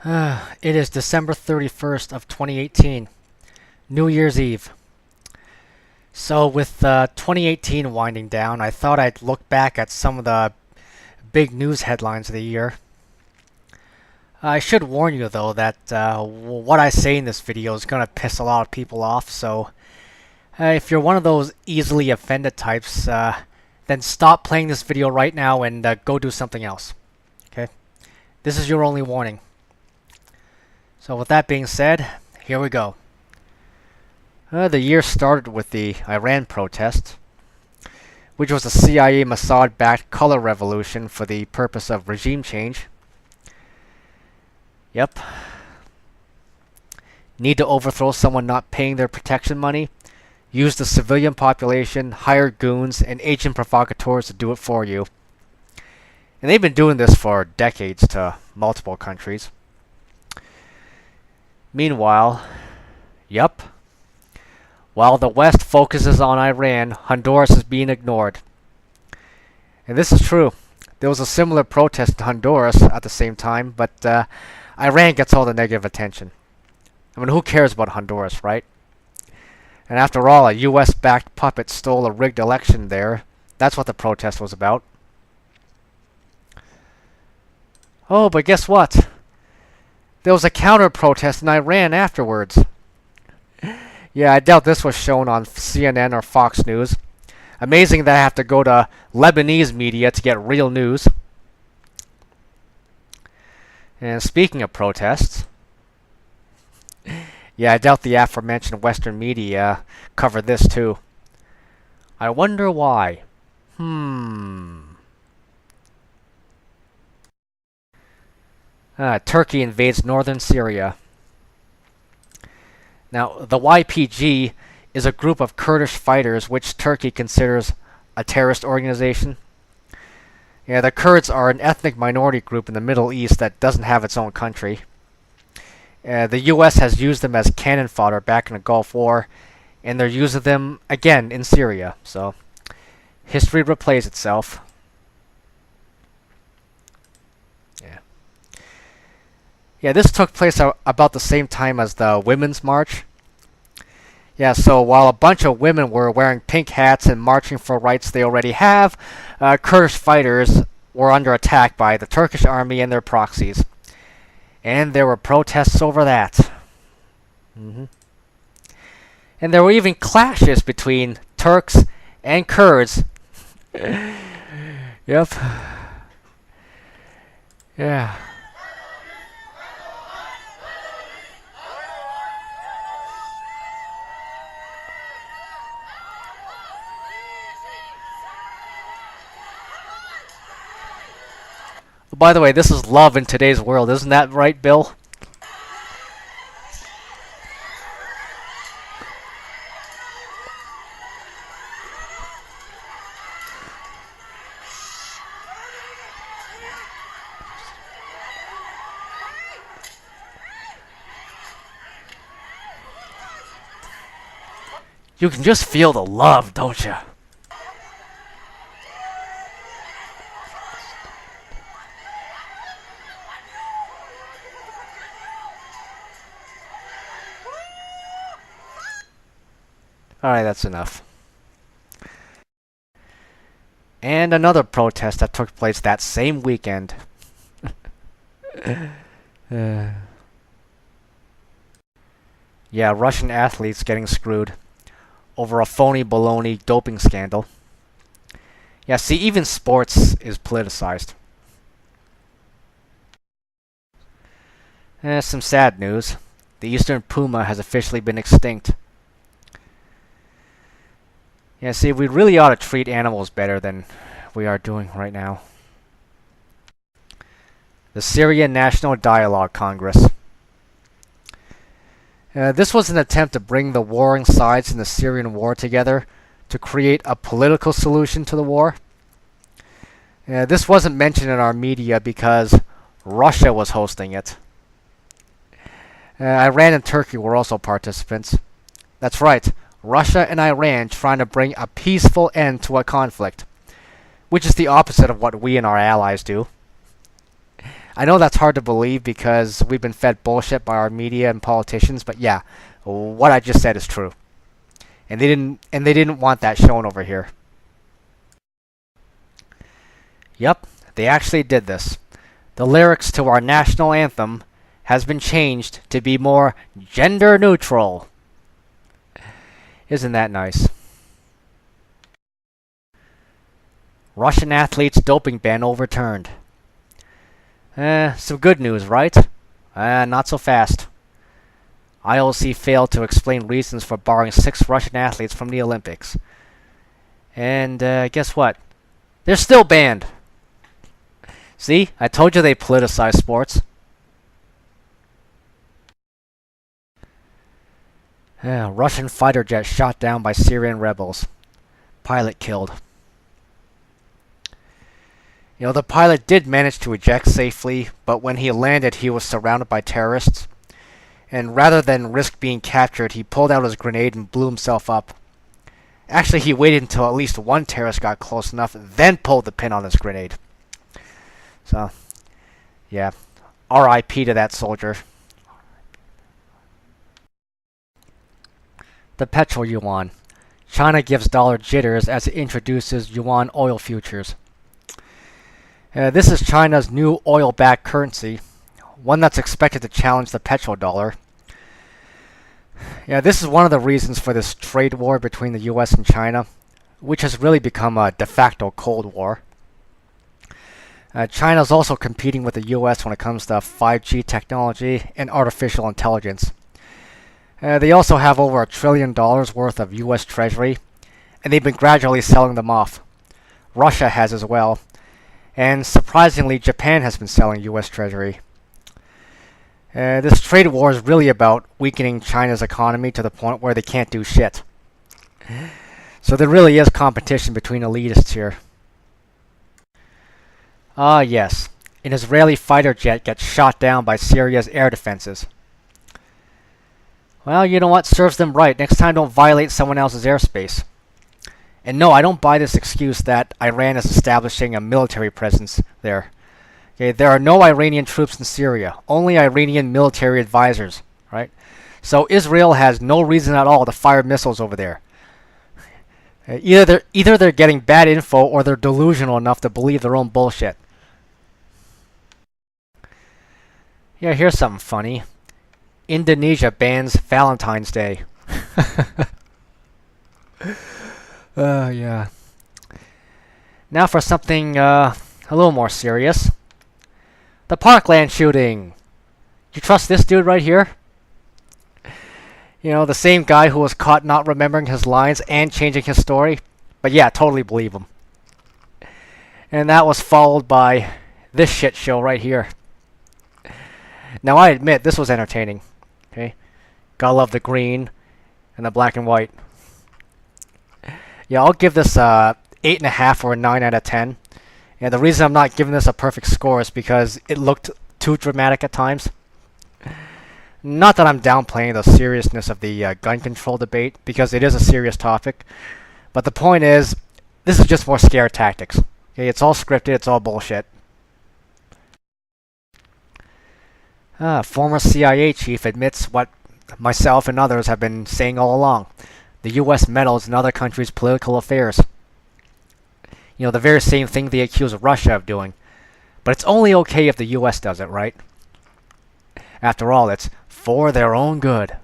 It is December 31st of 2018, New Year's Eve. So with 2018 winding down, I thought I'd look back at some of the big news headlines of the year. I should warn you though that what I say in this video is going to piss a lot of people off, so if you're one of those easily offended types, then stop playing this video right now and go do something else. Okay? This is your only warning. So with that being said, here we go. The year started with the Iran protest, which was a CIA Mossad-backed color revolution for the purpose of regime change. Yep. Need to overthrow someone not paying their protection money? Use the civilian population, hire goons, and agent provocateurs to do it for you. And they've been doing this for decades to multiple countries. Meanwhile, yup, while the West focuses on Iran, Honduras is being ignored. And this is true. There was a similar protest in Honduras at the same time, but Iran gets all the negative attention. I mean, who cares about Honduras, right? And after all, a US-backed puppet stole a rigged election there. That's what the protest was about. Oh, but guess what? There was a counter-protest in Iran afterwards. Yeah, I doubt this was shown on CNN or Fox News. Amazing that I have to go to Lebanese media to get real news. And speaking of protests, yeah, I doubt the aforementioned Western media covered this too. I wonder why. Turkey invades northern Syria. Now, the YPG is a group of Kurdish fighters which Turkey considers a terrorist organization. Yeah, the Kurds are an ethnic minority group in the Middle East that doesn't have its own country. The US has used them as cannon fodder back in the Gulf War, and they're using them again in Syria. So, history replays itself. Yeah, this took place about the same time as the Women's March. Yeah, so while a bunch of women were wearing pink hats and marching for rights they already have, Kurdish fighters were under attack by the Turkish army and their proxies. And there were protests over that. And there were even clashes between Turks and Kurds. Yep. Yeah. By the way, this is love in today's world, isn't that right, Bill? You can just feel the love, don't you? Alright, that's enough. And another protest that took place that same weekend. Yeah, Russian athletes getting screwed over a phony baloney doping scandal. Yeah, see, even sports is politicized. Some sad news. The eastern puma has officially been extinct. Yeah, see, we really ought to treat animals better than we are doing right now. The Syrian National Dialogue Congress. This was an attempt to bring the warring sides in the Syrian war together to create a political solution to the war. This wasn't mentioned in our media because Russia was hosting it. Iran and Turkey were also participants. That's right. Russia and Iran trying to bring a peaceful end to a conflict, which is the opposite of what we and our allies do. I know that's hard to believe because we've been fed bullshit by our media and politicians, but yeah, what I just said is true. And they didn't want that shown over here. Yep, they actually did this. The lyrics to our national anthem has been changed to be more gender neutral. Isn't that nice? Russian athletes doping ban overturned. Some good news, right? Not so fast. IOC failed to explain reasons for barring 6 Russian athletes from the Olympics. And guess what? They're still banned. See? I told you they politicize sports. Russian fighter jet shot down by Syrian rebels. Pilot killed. You know, the pilot did manage to eject safely, but when he landed, he was surrounded by terrorists. And rather than risk being captured, he pulled out his grenade and blew himself up. Actually, he waited until at least one terrorist got close enough, then pulled the pin on his grenade. So, yeah. R.I.P. to that soldier. The petrol yuan. China gives dollar jitters as it introduces yuan oil futures. This is China's new oil-backed currency, one that's expected to challenge the petrodollar. Yeah, this is one of the reasons for this trade war between the US and China, which has really become a de facto Cold War. China is also competing with the US when it comes to 5G technology and artificial intelligence. They also have over $1 trillion worth of US Treasury, and they've been gradually selling them off. Russia has as well. And surprisingly, Japan has been selling US Treasury. This trade war is really about weakening China's economy to the point where they can't do shit. So there really is competition between elitists here. Ah, yes. An Israeli fighter jet gets shot down by Syria's air defenses. Well, you know what? Serves them right. Next time, don't violate someone else's airspace. And no, I don't buy this excuse that Iran is establishing a military presence there. Okay, there are no Iranian troops in Syria, only Iranian military advisors, right? So Israel has no reason at all to fire missiles over there. Either they're getting bad info or they're delusional enough to believe their own bullshit. Yeah, here's something funny. Indonesia bans Valentine's Day. Yeah. Now for something a little more serious. The Parkland shooting. You trust this dude right here? You know, the same guy who was caught not remembering his lines and changing his story. But yeah, totally believe him. And that was followed by this shit show right here. Now I admit, this was entertaining. Okay? Gotta love the green and the black and white. Yeah, I'll give this a 8.5 or a 9 out of 10. And the reason I'm not giving this a perfect score is because it looked too dramatic at times. Not that I'm downplaying the seriousness of the gun control debate, because it is a serious topic. But the point is, this is just more scare tactics. Okay, it's all scripted, it's all bullshit. Former CIA chief admits what myself and others have been saying all along. The US meddles in other countries' political affairs. You know, the very same thing they accuse Russia of doing. But it's only okay if the US does it, right? After all, it's for their own good.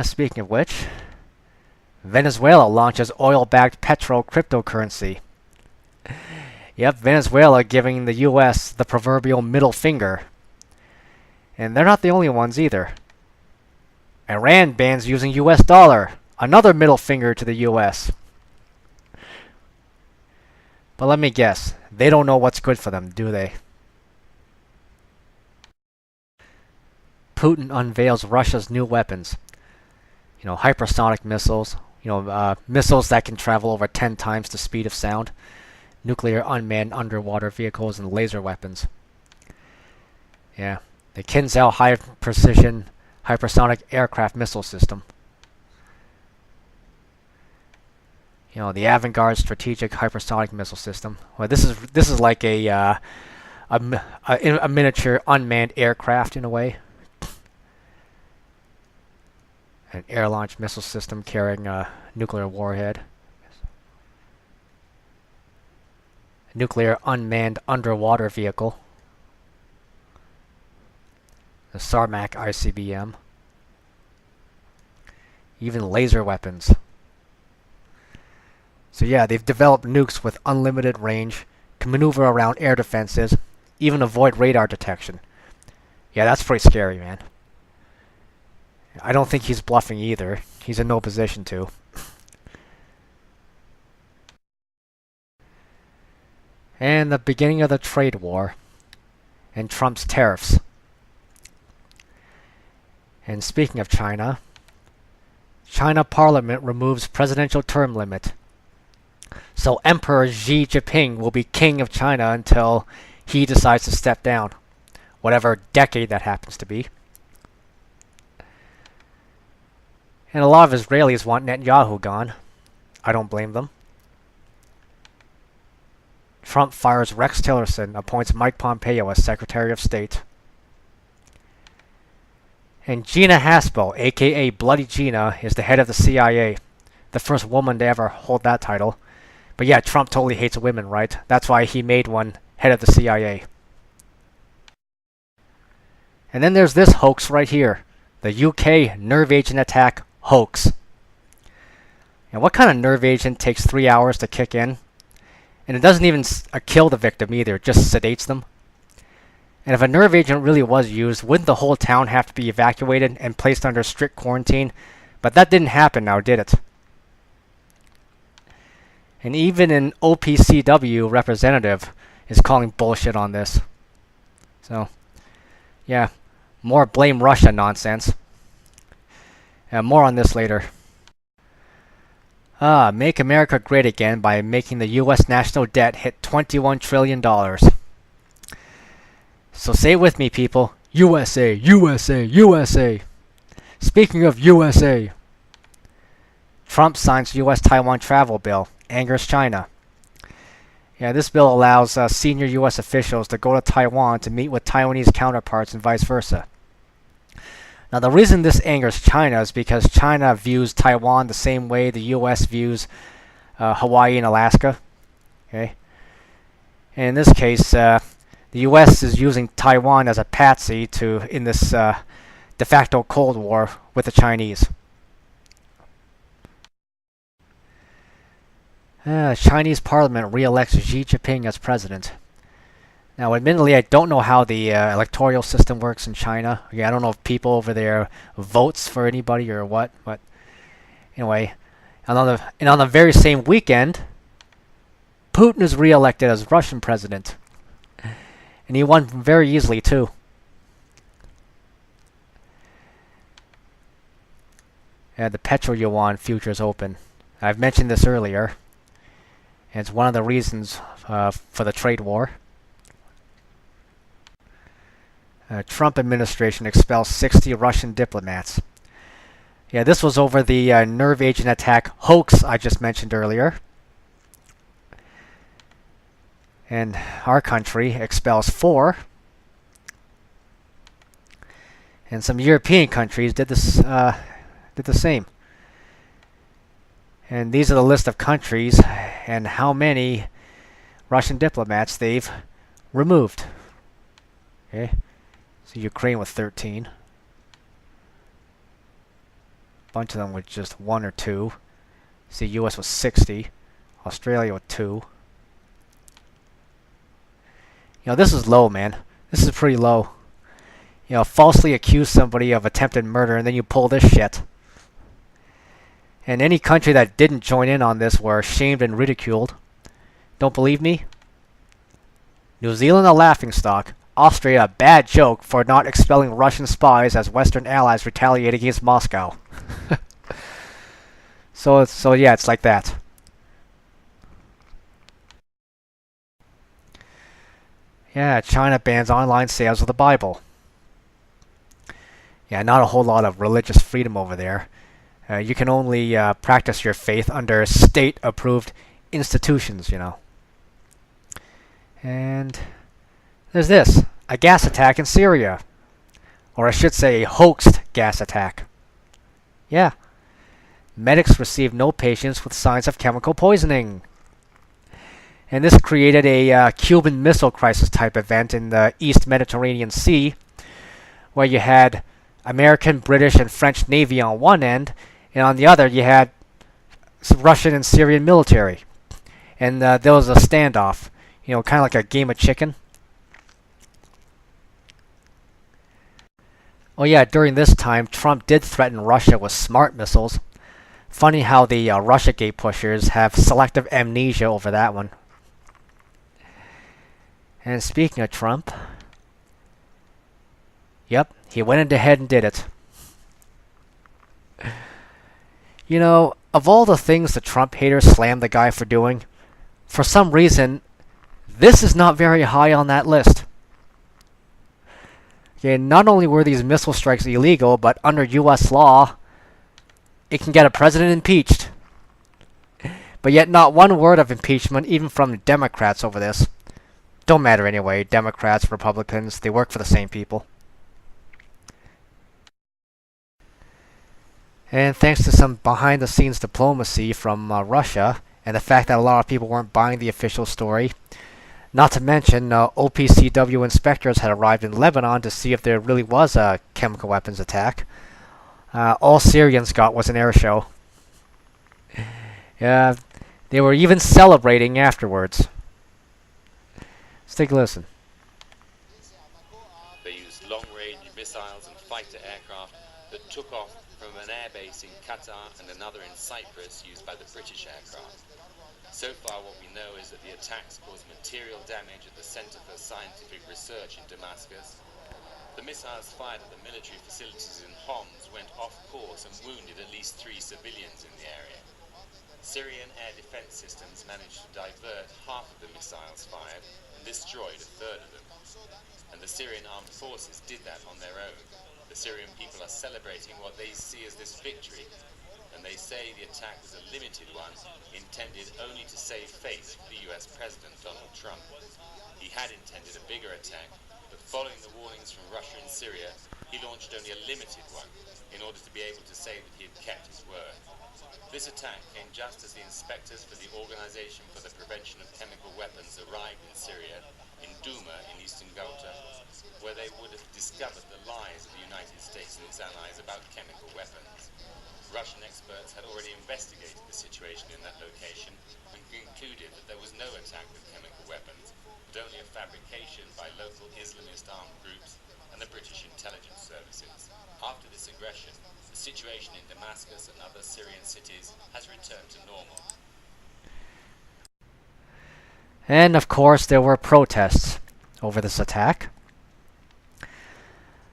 Speaking of which, Venezuela launches oil-backed petro cryptocurrency. Yep, Venezuela giving the US the proverbial middle finger. And they're not the only ones either. Iran bans using US dollar. Another middle finger to the US. But let me guess, they don't know what's good for them, do they? Putin unveils Russia's new weapons. You know, hypersonic missiles. You know, missiles that can travel over 10 times the speed of sound. Nuclear unmanned underwater vehicles and laser weapons. Yeah, the Kinzhal High Precision Hypersonic Aircraft Missile System. The Avangard Strategic Hypersonic Missile System. Well, this is like a miniature unmanned aircraft in a way. An air-launched missile system carrying a nuclear warhead. A nuclear unmanned underwater vehicle. The Sarmac ICBM. Even laser weapons. So yeah, they've developed nukes with unlimited range, can maneuver around air defenses, even avoid radar detection. Yeah, that's pretty scary, man. I don't think he's bluffing either. He's in no position to. And the beginning of the trade war. And Trump's tariffs. And speaking of China, China Parliament removes presidential term limit. So Emperor Xi Jinping will be king of China until he decides to step down. Whatever decade that happens to be. And a lot of Israelis want Netanyahu gone. I don't blame them. Trump fires Rex Tillerson, appoints Mike Pompeo as Secretary of State. And Gina Haspel, aka Bloody Gina, is the head of the CIA. The first woman to ever hold that title. But yeah, Trump totally hates women, right? That's why he made one head of the CIA. And then there's this hoax right here. The UK nerve agent attack hoax. And what kind of nerve agent takes 3 hours to kick in? And it doesn't even kill the victim either, it just sedates them. And if a nerve agent really was used, wouldn't the whole town have to be evacuated and placed under strict quarantine? But that didn't happen now, did it? And even an OPCW representative is calling bullshit on this. So, yeah, more blame Russia nonsense. More on this later. Make America great again by making the U.S. national debt hit $21 trillion. So say it with me, people. USA, USA, USA. Speaking of USA, Trump signs U.S.-Taiwan travel bill. Angers China. Yeah, this bill allows senior U.S. officials to go to Taiwan to meet with Taiwanese counterparts and vice versa. Now, the reason this angers China is because China views Taiwan the same way the U.S. views Hawaii and Alaska. Okay, and in this case, the U.S. is using Taiwan as a patsy in this de facto Cold War with the Chinese. Chinese Parliament re-elects Xi Jinping as president. Now, admittedly, I don't know how the electoral system works in China. Yeah, I don't know if people over there votes for anybody or what. But anyway, and on the very same weekend, Putin is re-elected as Russian president, and he won very easily too. The Petro Yuan futures open. I've mentioned this earlier. And it's one of the reasons for the trade war. Trump administration expels 60 Russian diplomats. Yeah, this was over the nerve agent attack hoax I just mentioned earlier. And our country expels 4. And some European countries did the same. And these are the list of countries and how many Russian diplomats they've removed. Okay, so Ukraine with 13. A bunch of them with just 1 or 2. See, US with 60. Australia with 2. This is low, man. This is pretty low. Falsely accuse somebody of attempted murder and then you pull this shit. And any country that didn't join in on this were shamed and ridiculed. Don't believe me? New Zealand a laughingstock. Austria a bad joke for not expelling Russian spies as Western allies retaliate against Moscow. So yeah, it's like that. Yeah, China bans online sales of the Bible. Yeah, not a whole lot of religious freedom over there. You can only practice your faith under state-approved institutions, you know. And there's this, a gas attack in Syria. Or I should say a hoaxed gas attack. Yeah. Medics received no patients with signs of chemical poisoning. And this created a Cuban Missile Crisis type event in the East Mediterranean Sea, where you had American, British, and French Navy on one end, and on the other you had Russian and Syrian military. And there was a standoff, you know, kind of like a game of chicken. Oh yeah, during this time, Trump did threaten Russia with smart missiles. Funny how the Russiagate pushers have selective amnesia over that one. And speaking of Trump, yep, he went ahead and did it. You know, of all the things the Trump haters slammed the guy for doing, for some reason, this is not very high on that list. Okay, not only were these missile strikes illegal, but under US law, it can get a president impeached. But yet not one word of impeachment, even from the Democrats over this. Don't matter anyway, Democrats, Republicans, they work for the same people. And thanks to some behind-the-scenes diplomacy from Russia, and the fact that a lot of people weren't buying the official story, not to mention OPCW inspectors had arrived in Lebanon to see if there really was a chemical weapons attack. All Syrians got was an air show. They were even celebrating afterwards. Let's take a listen. They used long-range missiles and fighter aircraft that took off from an airbase in Qatar and another in Cyprus used by the British aircraft. So far what we know is that the attacks caused material damage at the Center for Scientific Research in Damascus. The missiles fired at the military facilities in Homs went off course and wounded at least 3 civilians in the area. Syrian air defense systems managed to divert half of the missiles fired and destroyed a third of them. And the Syrian armed forces did that on their own. The Syrian people are celebrating what they see as this victory, and they say the attack was a limited one, intended only to save face for the US President Donald Trump. He had intended a bigger attack, but following the warnings from Russia and Syria, he launched only a limited one, in order to be able to say that he had kept his word. This attack came just as the inspectors for the Organization for the Prevention of Chemical Weapons arrived in Syria, in Douma in eastern Ghouta, where they would have discovered the lies of the United States and its allies about chemical weapons. Russian experts had already investigated the situation in that location and concluded that there was no attack with chemical weapons, but only a fabrication by local Islamist armed groups and the British intelligence services. After this aggression, the situation in Damascus and other Syrian cities has returned to normal. And of course there were protests over this attack.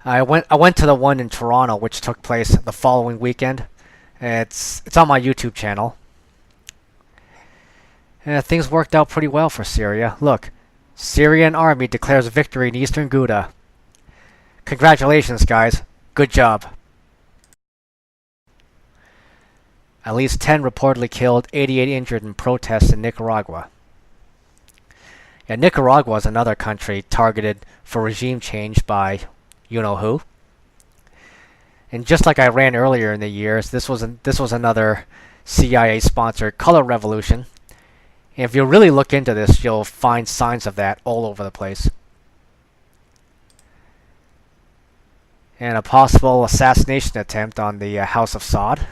I went to the one in Toronto, which took place the following weekend. It's on my YouTube channel. And things worked out pretty well for Syria. Look, Syrian army declares victory in eastern Ghouta. Congratulations, guys. Good job. At least 10 reportedly killed, 88 injured in protests in Nicaragua. Yeah, Nicaragua is another country targeted for regime change by you-know-who. And just like Iran earlier in the years, this was another CIA-sponsored color revolution. And if you really look into this, you'll find signs of that all over the place. And a possible assassination attempt on the House of Saud.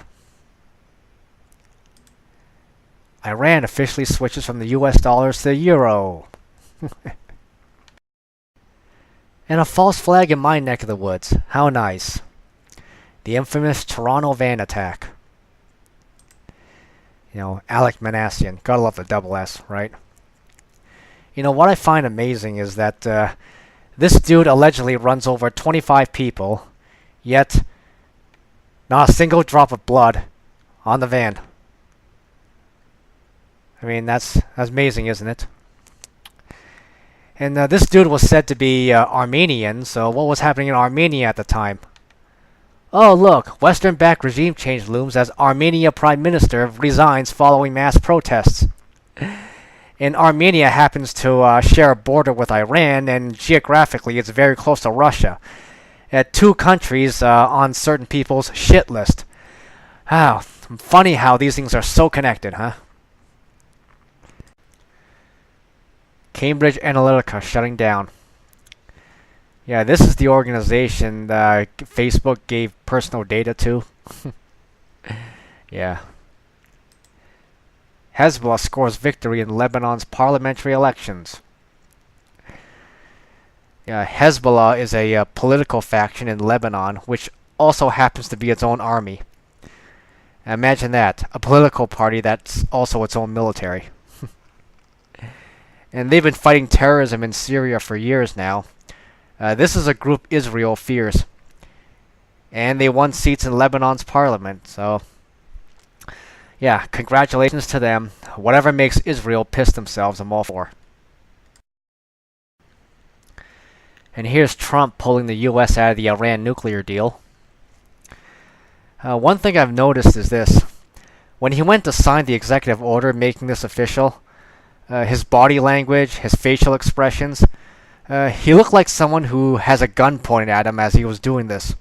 Iran officially switches from the US dollars to the euro. And a false flag in my neck of the woods. How nice. The infamous Toronto van attack. You know, Alec Manassian. Gotta love the double S, right? You know, what I find amazing is that this dude allegedly runs over 25 people, yet not a single drop of blood on the van. I mean, that's amazing, isn't it? And this dude was said to be Armenian, so what was happening in Armenia at the time? Oh, look, Western-backed regime change looms as Armenia Prime Minister resigns following mass protests. And Armenia happens to share a border with Iran, and geographically it's very close to Russia. Two countries on certain people's shit list. Wow, funny how these things are so connected, huh? Cambridge Analytica shutting down. Yeah, this is the organization that Facebook gave personal data to. Yeah. Hezbollah scores victory in Lebanon's parliamentary elections. Yeah, Hezbollah is a political faction in Lebanon, which also happens to be its own army. Imagine that, a political party that's also its own military. And they've been fighting terrorism in Syria for years now. This is a group Israel fears. And they won seats in Lebanon's parliament, so... yeah, congratulations to them. Whatever makes Israel piss themselves, I'm all for. And here's Trump pulling the US out of the Iran nuclear deal. One thing I've noticed is this. When he went to sign the executive order making this official, his body language, his facial expressions, he looked like someone who has a gun pointed at him as he was doing this.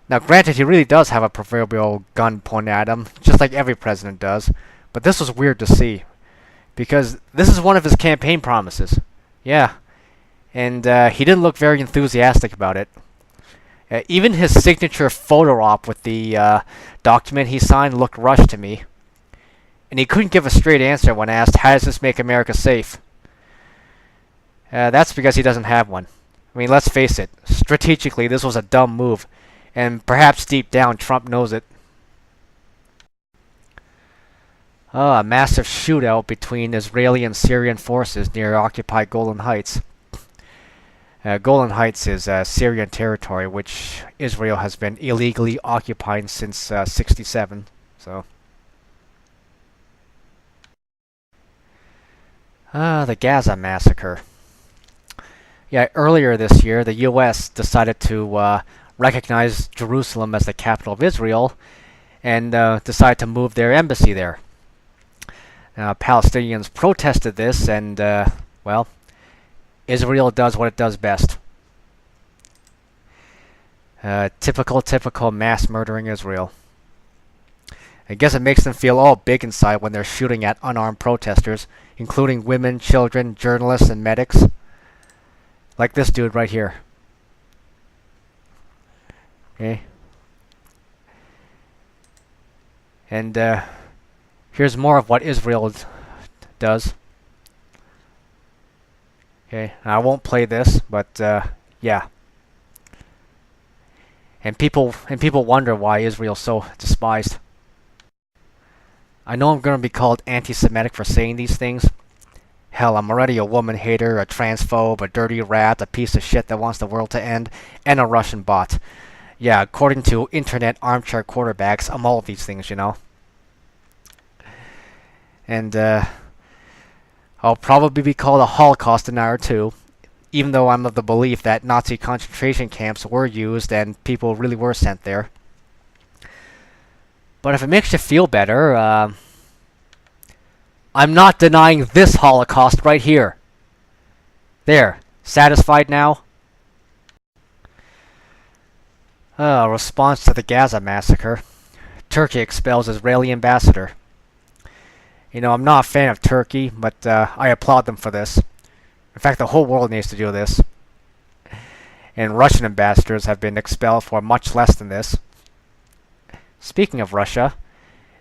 Now, granted, he really does have a proverbial gun pointed at him, just like every president does, but this was weird to see, because this is one of his campaign promises. Yeah, and he didn't look very enthusiastic about it. Even his signature photo op with the document he signed looked rushed to me, and he couldn't give a straight answer when asked, how does this make America safe? That's because he doesn't have one. I mean, let's face it, strategically this was a dumb move. And perhaps deep down, Trump knows it. Oh, a massive shootout between Israeli and Syrian forces near occupied Golan Heights. Golan Heights is Syrian territory, which Israel has been illegally occupying since '67. So, the Gaza massacre. Yeah, earlier this year, the U.S. decided to recognize Jerusalem as the capital of Israel and decided to move their embassy there. Palestinians protested this, and well, Israel does what it does best. Typical mass murdering Israel. I guess it makes them feel all big inside when they're shooting at unarmed protesters, including women, children, journalists, and medics. Like this dude right here. Okay. And here's more of what Israel does. Okay, I won't play this, but yeah. And people wonder why Israel's so despised. I know I'm gonna be called anti-Semitic for saying these things. Hell, I'm already a woman hater, a transphobe, a dirty rat, a piece of shit that wants the world to end, and a Russian bot. Yeah, according to internet armchair quarterbacks, I'm all of these things, you know. And I'll probably be called a Holocaust denier too, even though I'm of the belief that Nazi concentration camps were used and people really were sent there. But if it makes you feel better, I'm not denying this Holocaust right here. There, satisfied now? Response to the Gaza massacre. Turkey expels Israeli ambassador. You know, I'm not a fan of Turkey, but I applaud them for this. In fact, the whole world needs to do this. And Russian ambassadors have been expelled for much less than this. Speaking of Russia,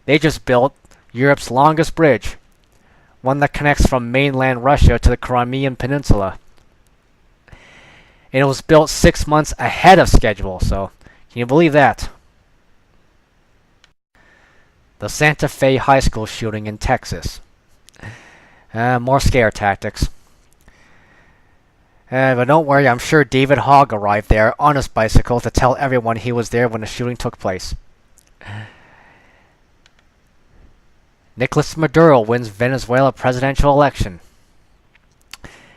they just built Europe's longest bridge. One that connects from mainland Russia to the Crimean Peninsula. And it was built 6 months ahead of schedule, so can you believe that? The Santa Fe High School shooting in Texas. More scare tactics. But don't worry, I'm sure David Hogg arrived there on his bicycle to tell everyone he was there when the shooting took place. Nicolas Maduro wins Venezuela presidential election.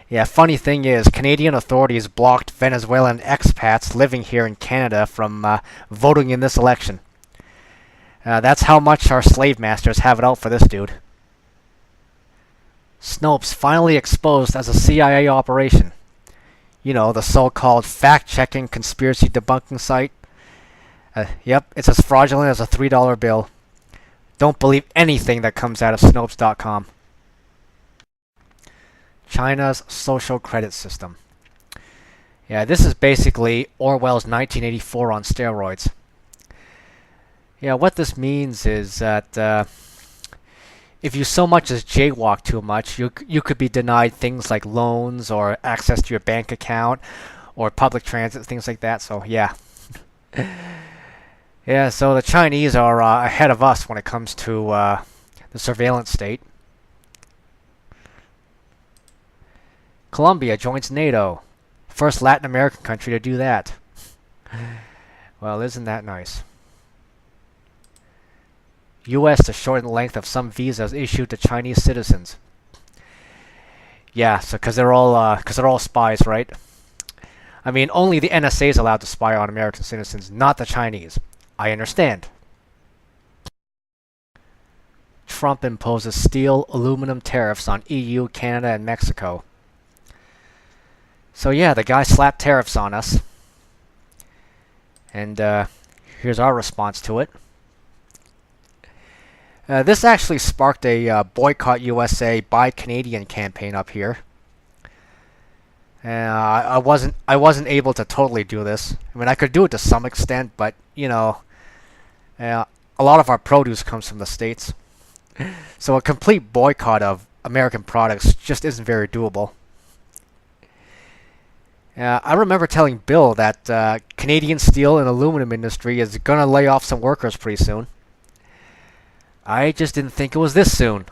Yeah, funny thing is, Canadian authorities blocked Venezuelan expats living here in Canada from voting in this election. That's how much our slave masters have it out for this dude. Snopes finally exposed as a CIA operation. You know, the so-called fact-checking conspiracy debunking site. Yep, it's as fraudulent as a $3 bill. Don't believe anything that comes out of Snopes.com. China's social credit system. Yeah, this is basically Orwell's 1984 on steroids. Yeah, what this means is that if you so much as jaywalk too much, you could be denied things like loans or access to your bank account or public transit, things like that. So yeah. Yeah, so the Chinese are ahead of us when it comes to the surveillance state. Colombia joins NATO. First Latin American country to do that. Well, isn't that nice? U.S. to shorten the length of some visas issued to Chinese citizens. Yeah, so because they're all spies, right? I mean, only the NSA is allowed to spy on American citizens, not the Chinese. I understand. Trump imposes steel, aluminum tariffs on EU, Canada, and Mexico. So yeah, the guy slapped tariffs on us. And here's our response to it. This actually sparked a Boycott USA, Buy Canadian campaign up here. I wasn't able to totally do this. I mean, I could do it to some extent, but you know, a lot of our produce comes from the States. So a complete boycott of American products just isn't very doable. I remember telling Bill that Canadian steel and aluminum industry is gonna lay off some workers pretty soon. I just didn't think it was this soon.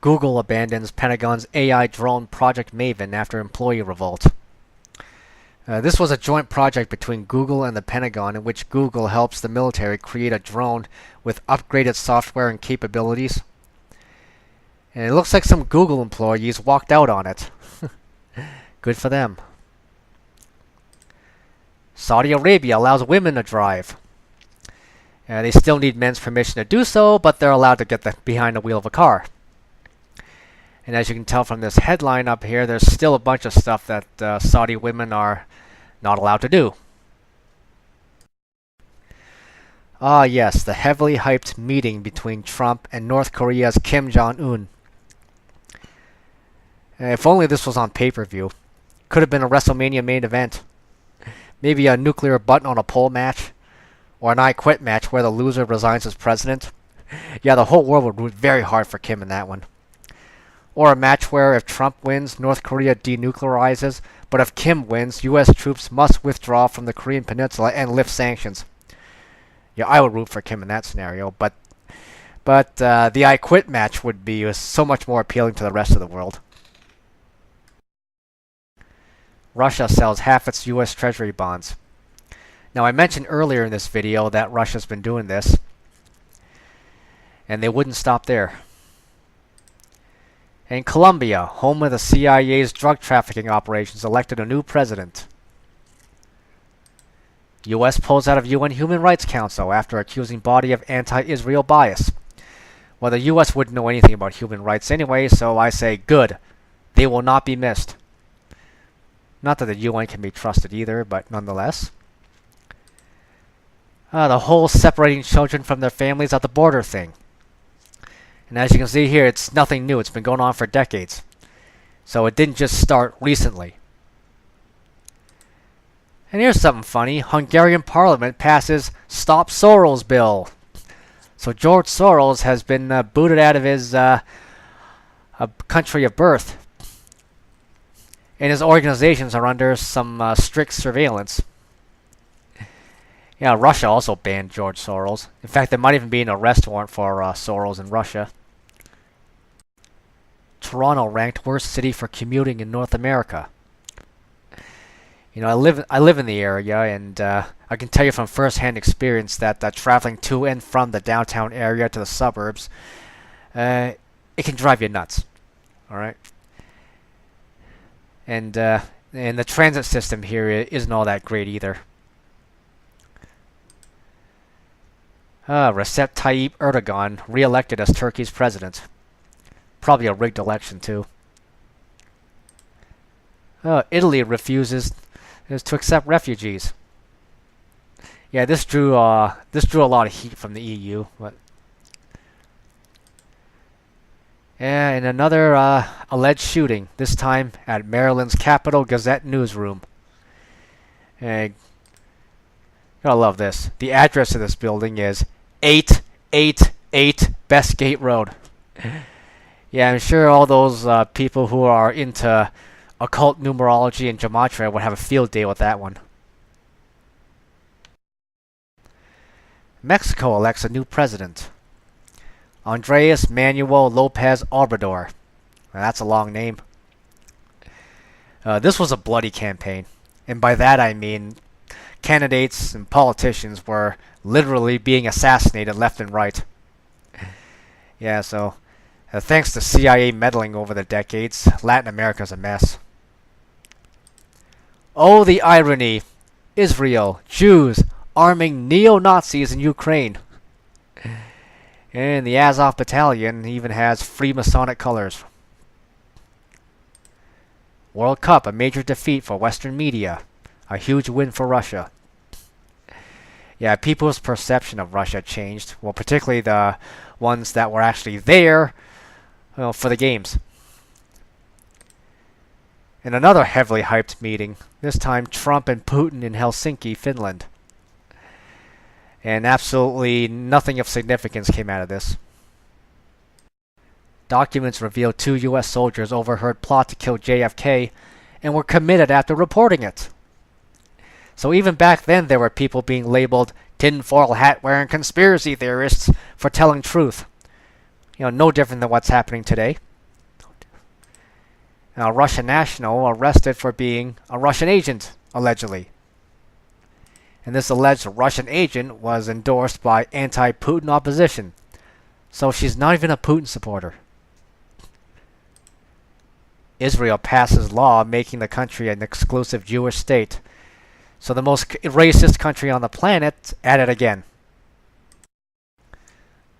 Google abandons Pentagon's AI drone Project Maven after employee revolt. This was a joint project between Google and the Pentagon in which Google helps the military create a drone with upgraded software and capabilities. And it looks like some Google employees walked out on it. Good for them. Saudi Arabia allows women to drive. They still need men's permission to do so, but they're allowed to get behind the wheel of a car. And as you can tell from this headline up here, there's still a bunch of stuff that Saudi women are not allowed to do. Ah yes, the heavily hyped meeting between Trump and North Korea's Kim Jong-un. If only this was on pay-per-view. Could have been a WrestleMania main event. Maybe a nuclear button on a pole match. Or an I Quit match where the loser resigns as president. Yeah, the whole world would root very hard for Kim in that one. Or a match where if Trump wins, North Korea denuclearizes, but if Kim wins, US troops must withdraw from the Korean Peninsula and lift sanctions. Yeah, I would root for Kim in that scenario, but the I Quit match would be so much more appealing to the rest of the world. Russia sells half its US Treasury bonds. Now, I mentioned earlier in this video that Russia's been doing this, and they wouldn't stop there. In Colombia, home of the CIA's drug trafficking operations, elected a new president. U.S. pulls out of UN Human Rights Council after accusing body of anti-Israel bias. Well, the U.S. wouldn't know anything about human rights anyway, so I say good. They will not be missed. Not that the UN can be trusted either, but nonetheless. The whole separating children from their families at the border thing. And as you can see here, it's nothing new. It's been going on for decades. So it didn't just start recently. And here's something funny. Hungarian parliament passes Stop Soros bill. So George Soros has been booted out of his country of birth. And his organizations are under some strict surveillance. Yeah, Russia also banned George Soros. In fact, there might even be an arrest warrant for Soros in Russia. Toronto ranked worst city for commuting in North America. You know, I live in the area, and I can tell you from first-hand experience that traveling to and from the downtown area to the suburbs it can drive you nuts. All right. And the transit system here isn't all that great either. Recep Tayyip Erdogan re-elected as Turkey's president. Probably a rigged election too. Italy refuses to accept refugees. Yeah, this drew a lot of heat from the EU. But yeah, and another alleged shooting. This time at Maryland's Capital Gazette newsroom. Gotta love this. The address of this building is 888 Bestgate Road. Yeah, I'm sure all those people who are into occult numerology and gematria would have a field day with that one. Mexico elects a new president. Andres Manuel Lopez Obrador. Now, that's a long name. This was a bloody campaign. And by that I mean candidates and politicians were literally being assassinated left and right. Yeah, so thanks to CIA meddling over the decades, Latin America's a mess. Oh, the irony. Israel, Jews, arming neo-Nazis in Ukraine. And the Azov Battalion even has Freemasonic colors. World Cup, a major defeat for Western media. A huge win for Russia. Yeah, people's perception of Russia changed. Well, particularly the ones that were actually there for the games. And another heavily hyped meeting. This time Trump and Putin in Helsinki, Finland. And absolutely nothing of significance came out of this. Documents reveal 2 US soldiers overheard plot to kill JFK and were committed after reporting it. So even back then there were people being labeled tinfoil hat wearing conspiracy theorists for telling truth. You know, no different than what's happening today. Now, a Russian national arrested for being a Russian agent, allegedly. And this alleged Russian agent was endorsed by anti-Putin opposition. So she's not even a Putin supporter. Israel passes law making the country an exclusive Jewish state. So the most racist country on the planet at it again.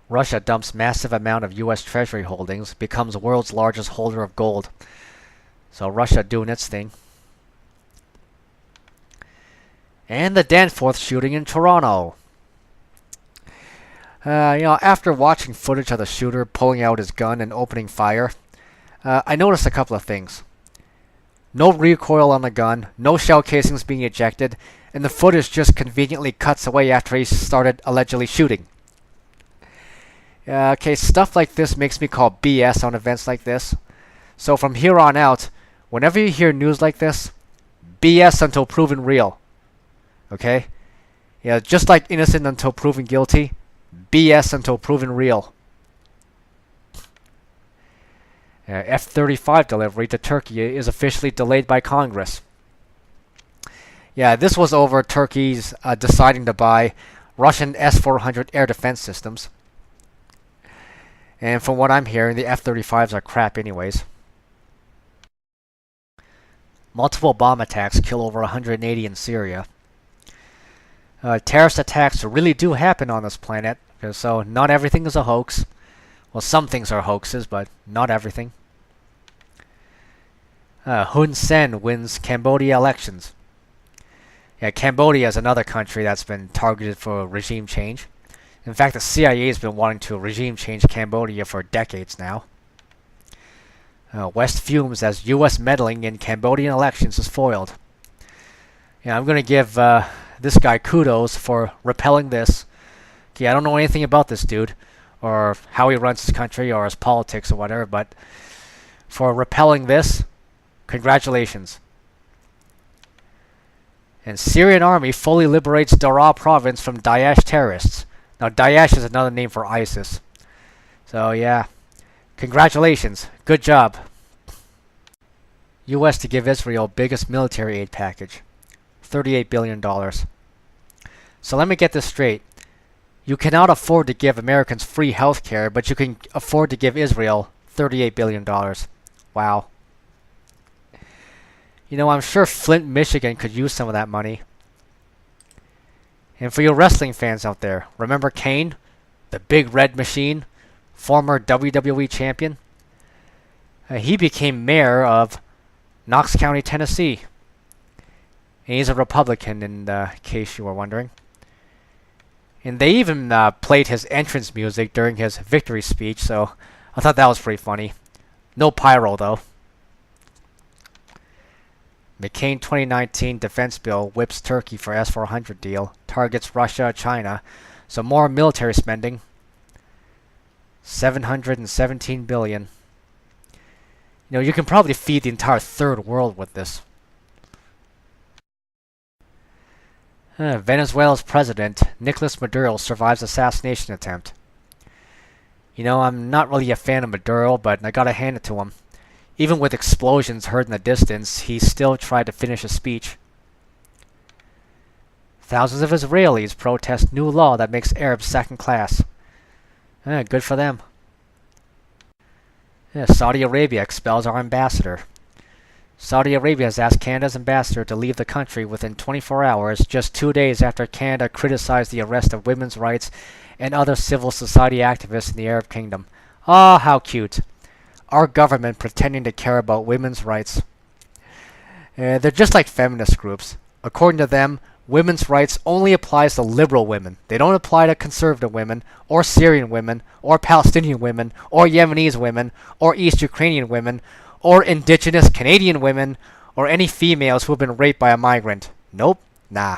Russia dumps massive amount of US Treasury holdings, becomes world's largest holder of gold. So Russia doing its thing. And the Danforth shooting in Toronto. After watching footage of the shooter pulling out his gun and opening fire, I noticed a couple of things. No recoil on the gun, no shell casings being ejected, and the footage just conveniently cuts away after he started allegedly shooting. Okay, stuff like this makes me call BS on events like this. So from here on out, whenever you hear news like this, BS until proven real. Okay? Yeah, just like innocent until proven guilty, BS until proven real. F-35 delivery to Turkey is officially delayed by Congress. Yeah, this was over Turkey's deciding to buy Russian S-400 air defense systems. And from what I'm hearing, the F-35s are crap anyways. Multiple bomb attacks kill over 180 in Syria. Terrorist attacks really do happen on this planet, so not everything is a hoax. Well, some things are hoaxes, but not everything. Hun Sen wins Cambodia elections. Yeah, Cambodia is another country that's been targeted for regime change. In fact, the CIA has been wanting to regime change Cambodia for decades now. West fumes as U.S. meddling in Cambodian elections is foiled. Yeah, I'm going to give this guy kudos for repelling this. Okay, I don't know anything about this dude, or how he runs his country, or his politics, or whatever, but for repelling this, congratulations. And Syrian army fully liberates Daraa province from Daesh terrorists. Now, Daesh is another name for ISIS. So, yeah. Congratulations. Good job. U.S. to give Israel biggest military aid package. $38 billion. So let me get this straight. You cannot afford to give Americans free health care, but you can afford to give Israel $38 billion. Wow. You know, I'm sure Flint, Michigan could use some of that money. And for you wrestling fans out there, remember Kane? The Big Red Machine? Former WWE champion? He became mayor of Knox County, Tennessee. And he's a Republican, in case you were wondering. And they even played his entrance music during his victory speech, so I thought that was pretty funny. No pyro, though. McCain 2019 defense bill whips Turkey for S-400 deal. Targets Russia, China. So more military spending. $717 billion. You know, you can probably feed the entire third world with this. Venezuela's president, Nicolas Maduro, survives assassination attempt. You know, I'm not really a fan of Maduro, but I gotta hand it to him. Even with explosions heard in the distance, he still tried to finish his speech. Thousands of Israelis protest new law that makes Arabs second class. Good for them. Saudi Arabia expels our ambassador. Saudi Arabia has asked Canada's ambassador to leave the country within 24 hours, just 2 days after Canada criticized the arrest of women's rights and other civil society activists in the Arab Kingdom. Ah, how cute. Our government pretending to care about women's rights. They're just like feminist groups. According to them, women's rights only applies to liberal women. They don't apply to conservative women, or Syrian women, or Palestinian women, or Yemenis women, or East Ukrainian women, or indigenous Canadian women, or any females who have been raped by a migrant. Nope. Nah.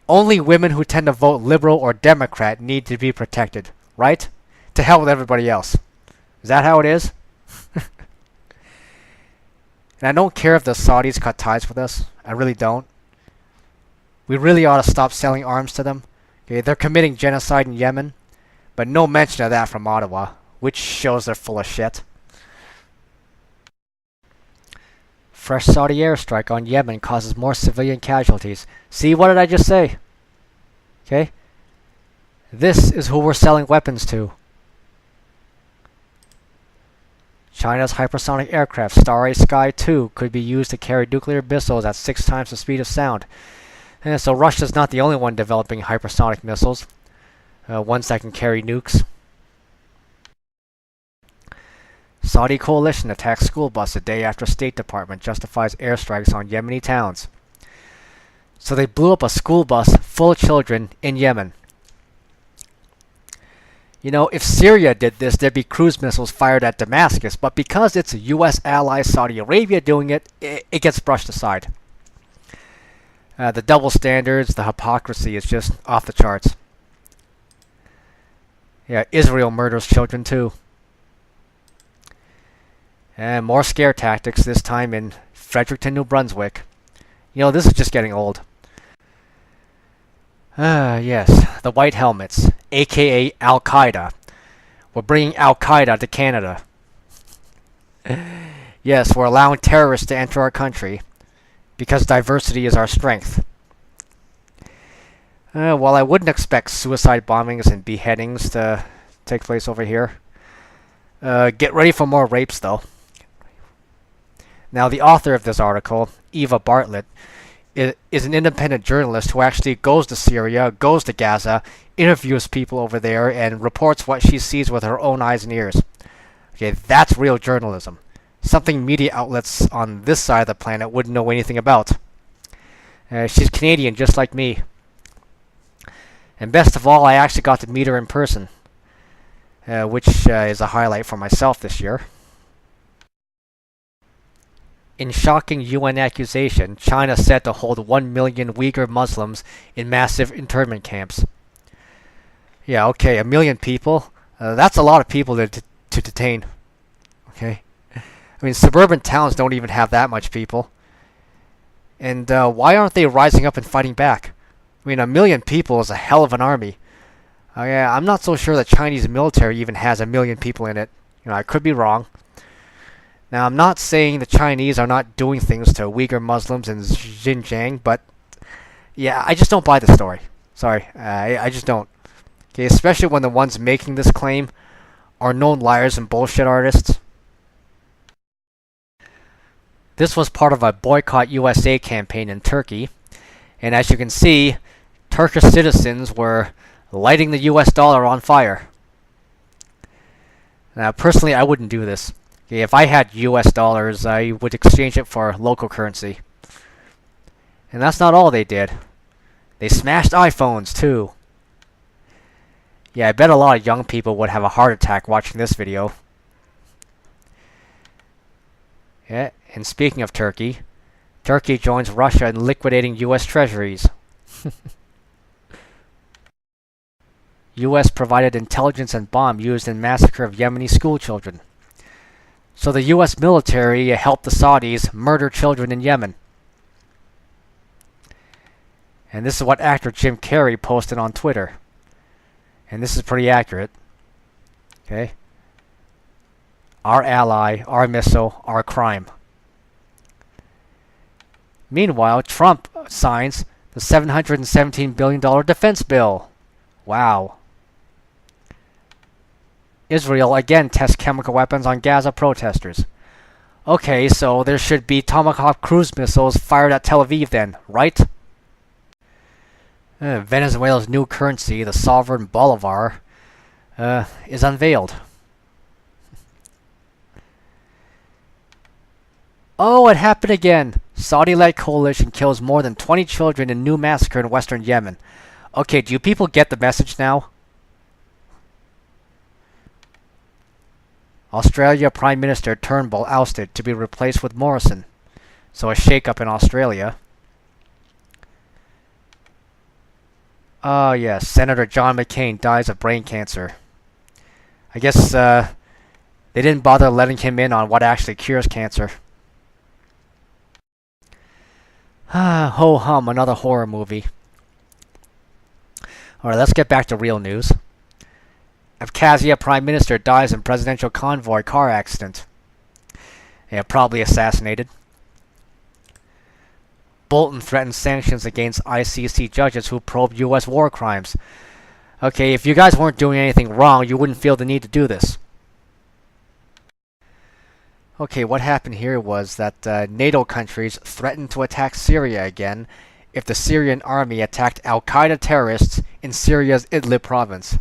Only women who tend to vote liberal or Democrat need to be protected. Right? To hell with everybody else. Is that how it is? And I don't care if the Saudis cut ties with us. I really don't. We really ought to stop selling arms to them. Okay, they're committing genocide in Yemen, but no mention of that from Ottawa, which shows they're full of shit. Fresh Saudi airstrike on Yemen causes more civilian casualties. See, what did I just say? Okay? This is who we're selling weapons to. China's hypersonic aircraft Starry Sky 2 could be used to carry nuclear missiles at 6 times the speed of sound. So Russia's not the only one developing hypersonic missiles. Ones that can carry nukes. Saudi coalition attacks school bus a day after State Department justifies airstrikes on Yemeni towns. So they blew up a school bus full of children in Yemen. You know, if Syria did this, there'd be cruise missiles fired at Damascus, but because it's a U.S. ally Saudi Arabia doing it, it gets brushed aside. The double standards, the hypocrisy is just off the charts. Yeah, Israel murders children too. And more scare tactics, this time in Fredericton, New Brunswick. You know, this is just getting old. Yes, the White Helmets, aka Al-Qaeda. We're bringing Al-Qaeda to Canada. Yes, we're allowing terrorists to enter our country because diversity is our strength. While I wouldn't expect suicide bombings and beheadings to take place over here, get ready for more rapes, though. Now, the author of this article, Eva Bartlett, is an independent journalist who actually goes to Syria, goes to Gaza, interviews people over there, and reports what she sees with her own eyes and ears. Okay, that's real journalism. Something media outlets on this side of the planet wouldn't know anything about. She's Canadian, just like me. And best of all, I actually got to meet her in person, which is a highlight for myself this year. In shocking UN accusation, China said to hold 1 million Uyghur Muslims in massive internment camps. Yeah, okay, 1 million people. That's a lot of people to detain. Okay? I mean, suburban towns don't even have that much people. And why aren't they rising up and fighting back? I mean, 1 million people is a hell of an army. Yeah, I'm not so sure the Chinese military even has 1 million people in it. You know, I could be wrong. Now, I'm not saying the Chinese are not doing things to Uyghur Muslims in Xinjiang, but yeah, I just don't buy the story. Sorry, I just don't. Okay, especially when the ones making this claim are known liars and bullshit artists. This was part of a Boycott USA campaign in Turkey, and as you can see, Turkish citizens were lighting the US dollar on fire. Now, personally, I wouldn't do this. Okay, if I had US dollars, I would exchange it for local currency. And that's not all they did. They smashed iPhones, too. Yeah, I bet a lot of young people would have a heart attack watching this video. Yeah, and speaking of Turkey, Turkey joins Russia in liquidating US treasuries. US provided intelligence and bomb used in massacre of Yemeni schoolchildren. So the US military helped the Saudis murder children in Yemen. And this is what actor Jim Carrey posted on Twitter. And this is pretty accurate. Okay. Our ally, our missile, our crime. Meanwhile, Trump signs the $717 billion defense bill. Wow. Israel again tests chemical weapons on Gaza protesters. Okay, so there should be Tomahawk cruise missiles fired at Tel Aviv then, right? Venezuela's new currency, the sovereign bolivar, is unveiled. Oh, it happened again! Saudi-led coalition kills more than 20 children in new massacre in western Yemen. Okay, do you people get the message now? Australia Prime Minister Turnbull ousted to be replaced with Morrison. So a shake-up in Australia. Oh yes, Senator John McCain dies of brain cancer. I guess they didn't bother letting him in on what actually cures cancer. Ho hum, another horror movie. Alright, let's get back to real news. Abkhazia Prime Minister dies in presidential convoy car accident. Yeah, probably assassinated. Bolton threatens sanctions against ICC judges who probe US war crimes. Okay, if you guys weren't doing anything wrong, you wouldn't feel the need to do this. Okay, what happened here was that NATO countries threatened to attack Syria again if the Syrian army attacked Al-Qaeda terrorists in Syria's Idlib province.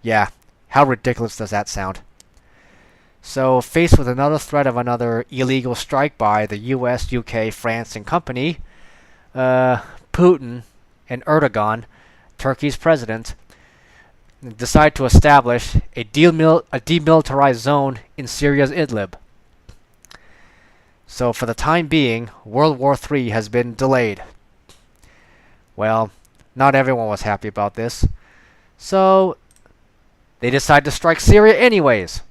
Yeah, how ridiculous does that sound? So, faced with another threat of another illegal strike by the US, UK, France, and company, Putin and Erdogan, Turkey's president, decide to establish a demilitarized zone in Syria's Idlib. So, for the time being, World War III has been delayed. Well, not everyone was happy about this. So, they decide to strike Syria anyways.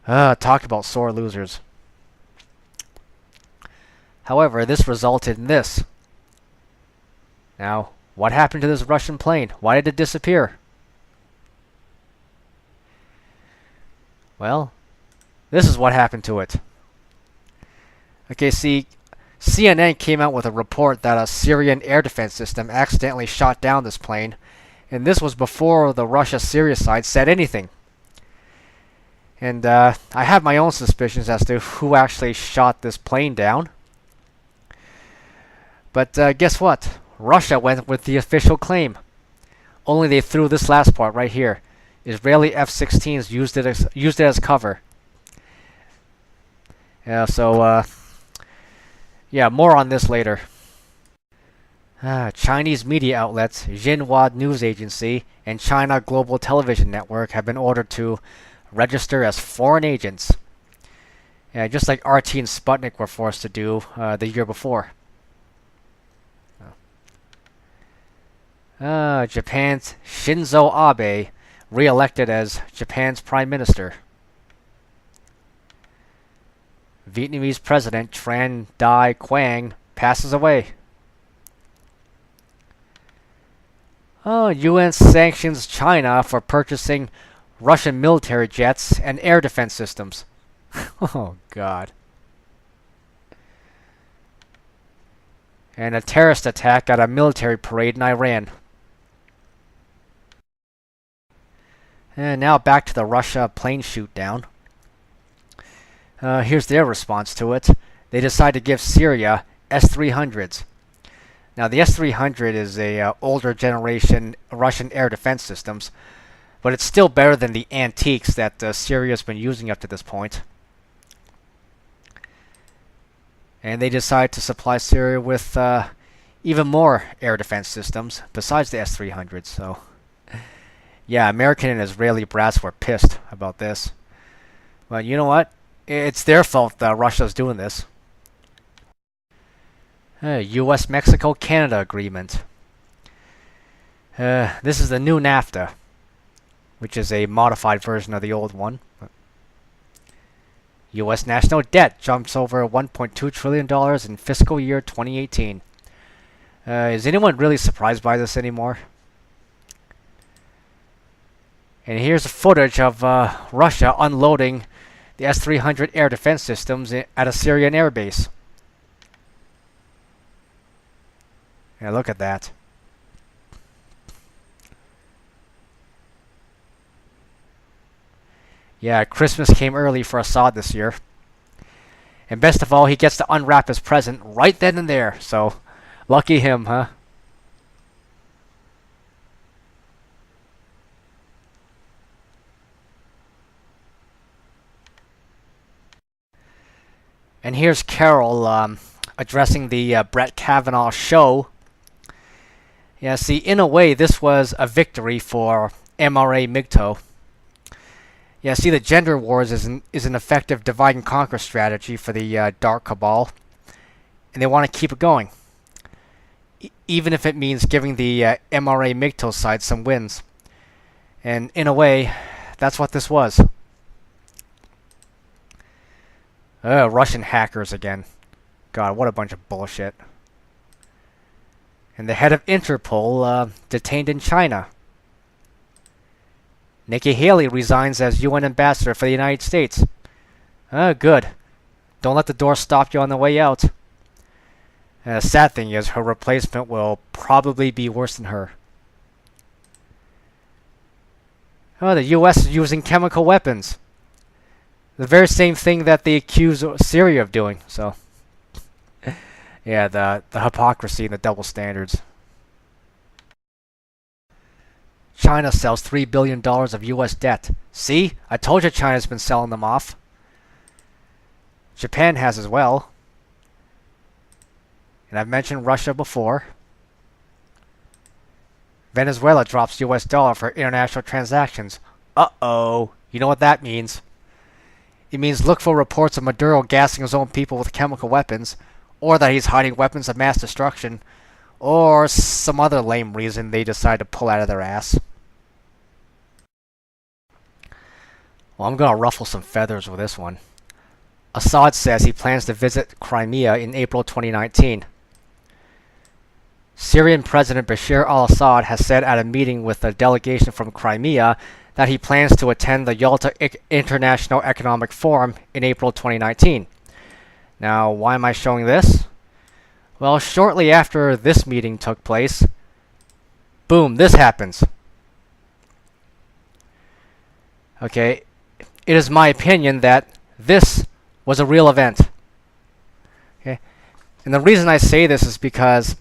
Talk about sore losers. However, this resulted in this. Now, what happened to this Russian plane? Why did it disappear? Well, this is what happened to it. Okay, see, CNN came out with a report that a Syrian air defense system accidentally shot down this plane, and this was before the Russia-Syria side said anything. And I have my own suspicions as to who actually shot this plane down. But guess what? Russia went with the official claim. Only they threw this last part right here. Israeli F-16s used it as cover. Yeah, so yeah, more on this later. Chinese media outlets, Xinhua News Agency and China Global Television Network have been ordered to register as foreign agents. Yeah, just like RT and Sputnik were forced to do the year before. Japan's Shinzo Abe re-elected as Japan's Prime Minister. Vietnamese President Tran Dai Quang passes away. UN sanctions China for purchasing Russian military jets and air defense systems. Oh, God. And a terrorist attack at a military parade in Iran. And now back to the Russia plane shoot down. Here's their response to it. They decide to give Syria S-300s. Now the S-300 is a older generation Russian air defense systems, but it's still better than the antiques that Syria's been using up to this point. And they decide to supply Syria with even more air defense systems besides the S-300s. So, yeah, American and Israeli brats were pissed about this. But you know what? It's their fault that Russia's doing this. U.S.-Mexico-Canada agreement. This is the new NAFTA, which is a modified version of the old one. U.S. national debt jumps over $1.2 trillion in fiscal year 2018. Is anyone really surprised by this anymore? And here's footage of Russia unloading the S-300 air defense systems at a Syrian airbase. Yeah, look at that. Yeah, Christmas came early for Assad this year. And best of all, he gets to unwrap his present right then and there. So, lucky him, huh? And here's Carol addressing the Brett Kavanaugh show. Yeah, see, in a way, this was a victory for MRA MGTOW. Yeah, see, the gender wars is an effective divide and conquer strategy for the Dark Cabal, and they want to keep it going, even if it means giving the MRA MGTOW side some wins. And in a way, that's what this was. Russian hackers again. God, what a bunch of bullshit. And the head of Interpol detained in China. Nikki Haley resigns as UN ambassador for the United States. Good. Don't let the door stop you on the way out. The sad thing is, her replacement will probably be worse than her. The US is using chemical weapons. The very same thing that they accuse Syria of doing, so... yeah, the hypocrisy and the double standards. China sells $3 billion of US debt. See? I told you China's been selling them off. Japan has as well. And I've mentioned Russia before. Venezuela drops US dollar for international transactions. Uh-oh. You know what that means. It means look for reports of Maduro gassing his own people with chemical weapons, or that he's hiding weapons of mass destruction, or some other lame reason they decide to pull out of their ass. Well, I'm gonna ruffle some feathers with this one. Assad says he plans to visit Crimea in April 2019. Syrian President Bashar al-Assad has said at a meeting with a delegation from Crimea that he plans to attend the Yalta International Economic Forum in April 2019. Now, why am I showing this? Well, shortly after this meeting took place, boom, this happens. Okay, it is my opinion that this was a real event. Okay, and the reason I say this is because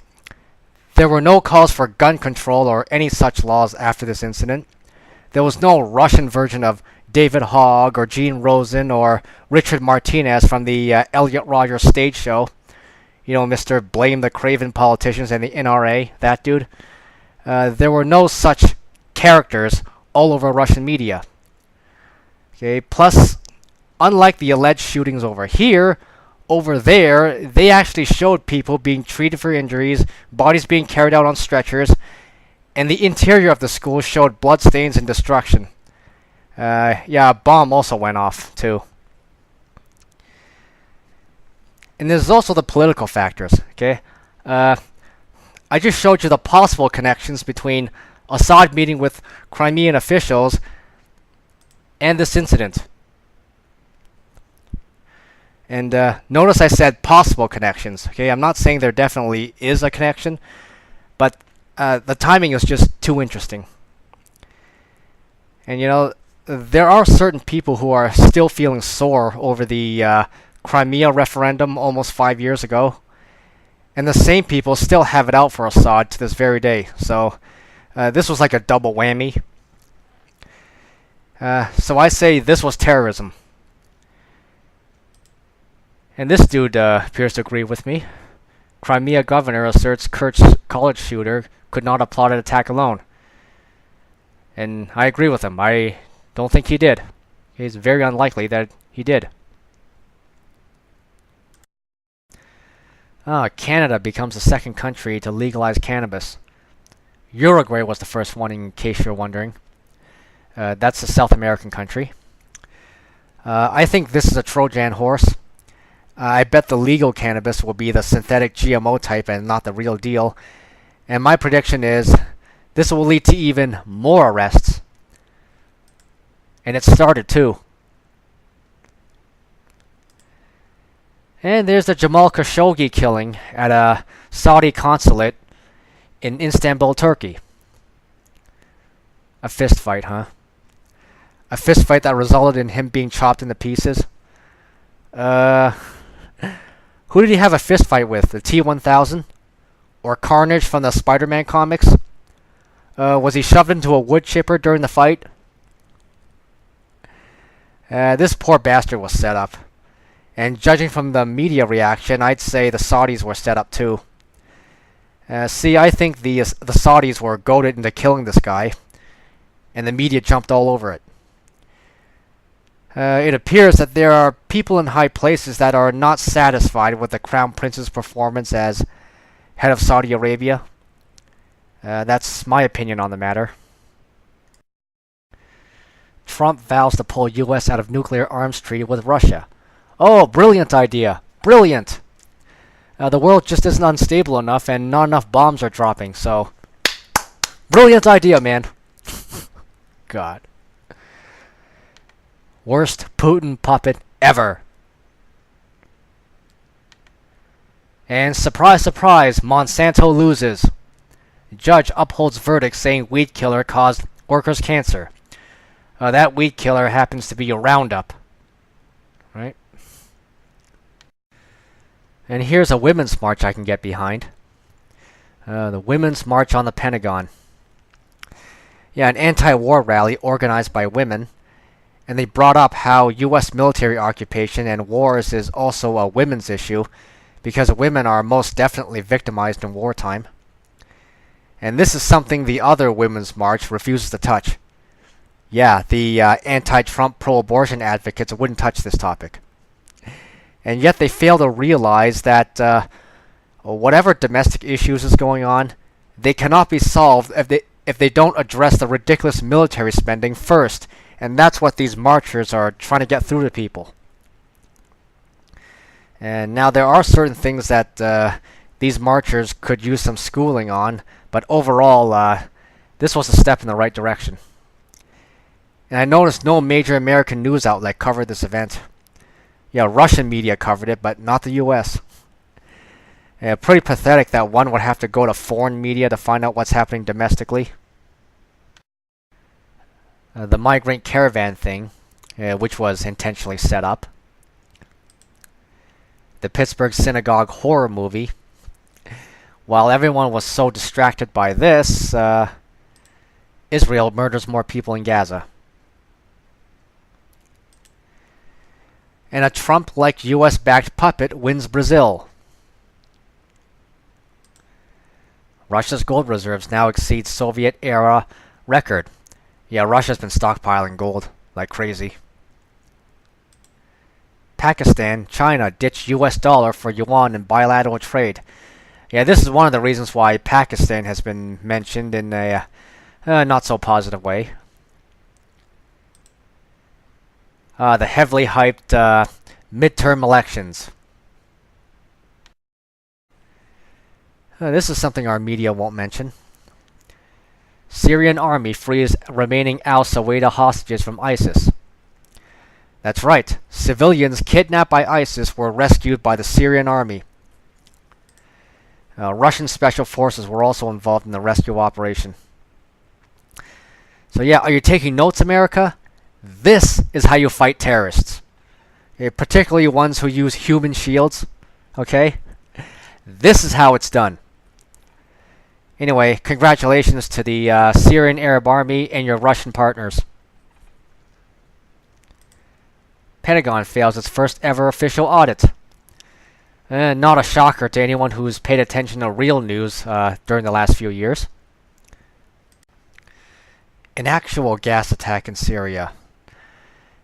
there were no calls for gun control or any such laws after this incident. There was no Russian version of David Hogg or Gene Rosen or Richard Martinez from the Elliot Rogers stage show. You know, Mr. Blame the Craven Politicians and the NRA, that dude. There were no such characters all over Russian media. Okay, plus, unlike the alleged shootings over here, over there, they actually showed people being treated for injuries, bodies being carried out on stretchers, and the interior of the school showed bloodstains and destruction. Yeah, a bomb also went off, too. And there's also the political factors, okay? I just showed you the possible connections between Assad meeting with Crimean officials and this incident. And notice I said possible connections, okay? I'm not saying there definitely is a connection, but the timing is just too interesting. And you know, there are certain people who are still feeling sore over the Crimea referendum almost 5 years ago. And the same people still have it out for Assad to this very day. So this was like a double whammy. So I say this was terrorism. And this dude appears to agree with me. Crimea governor asserts Kerch college shooter could not have plotted attack alone. And I agree with him. I don't think he did. It's very unlikely that he did. Canada becomes the second country to legalize cannabis. Uruguay was the first one, in case you're wondering. That's a South American country. I think this is a Trojan horse. I bet the legal cannabis will be the synthetic GMO type and not the real deal. And my prediction is this will lead to even more arrests. And it started too. And there's the Jamal Khashoggi killing at a Saudi consulate in Istanbul, Turkey. A fist fight, huh? A fist fight that resulted in him being chopped into pieces. Who did he have a fist fight with? The T-1000? Or Carnage from the Spider-Man comics? Was he shoved into a wood chipper during the fight? This poor bastard was set up. And judging from the media reaction, I'd say the Saudis were set up too. See, I think the Saudis were goaded into killing this guy, and the media jumped all over it. It appears that there are people in high places that are not satisfied with the Crown Prince's performance as head of Saudi Arabia. That's my opinion on the matter. Trump vows to pull U.S. out of nuclear arms treaty with Russia. Oh, brilliant idea. Brilliant. The world just isn't unstable enough and not enough bombs are dropping, so... Brilliant idea, man. God. Worst Putin puppet ever. And surprise, surprise, Monsanto loses. Judge upholds verdict saying weed killer caused workers' cancer. That weed killer happens to be a Roundup. Right? And here's a women's march I can get behind. The Women's March on the Pentagon. Yeah, an anti-war rally organized by women. And they brought up how U.S. military occupation and wars is also a women's issue because women are most definitely victimized in wartime. And this is something the other Women's March refuses to touch. Yeah, the anti-Trump pro-abortion advocates wouldn't touch this topic. And yet they fail to realize that whatever domestic issues is going on, they cannot be solved if they don't address the ridiculous military spending first. And that's what these marchers are trying to get through to people. And now there are certain things that these marchers could use some schooling on, but overall, this was a step in the right direction. And I noticed no major American news outlet covered this event. Yeah, Russian media covered it, but not the U.S. Pretty pathetic that one would have to go to foreign media to find out what's happening domestically. The migrant caravan thing, which was intentionally set up. The Pittsburgh Synagogue horror movie. While everyone was so distracted by this, Israel murders more people in Gaza. And a Trump-like US-backed puppet wins Brazil. Russia's gold reserves now exceed Soviet-era record. Yeah, Russia's been stockpiling gold like crazy. Pakistan, China ditch US dollar for yuan in bilateral trade. Yeah, this is one of the reasons why Pakistan has been mentioned in a not so positive way. The heavily hyped midterm elections. This is something our media won't mention. Syrian army frees remaining al-Saweda hostages from ISIS. That's right, civilians kidnapped by ISIS were rescued by the Syrian army. Russian special forces were also involved in the rescue operation. So yeah, are you taking notes, America? This is how you fight terrorists. Particularly ones who use human shields. Okay? This is how it's done. Anyway, congratulations to the Syrian Arab Army and your Russian partners. Pentagon fails its first ever official audit. Not a shocker to anyone who's paid attention to real news during the last few years. An actual gas attack in Syria.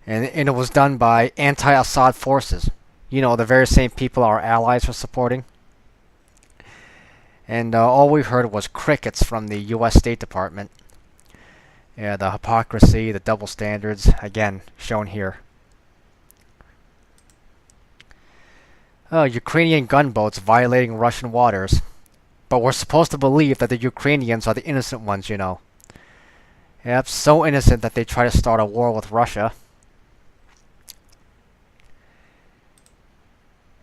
And it was done by anti-Assad forces. You know, the very same people our allies are supporting. And all we heard was crickets from the US State Department. Yeah, the hypocrisy, the double standards, again, shown here. Ukrainian gunboats violating Russian waters. But we're supposed to believe that the Ukrainians are the innocent ones, you know. Yep, so innocent that they try to start a war with Russia.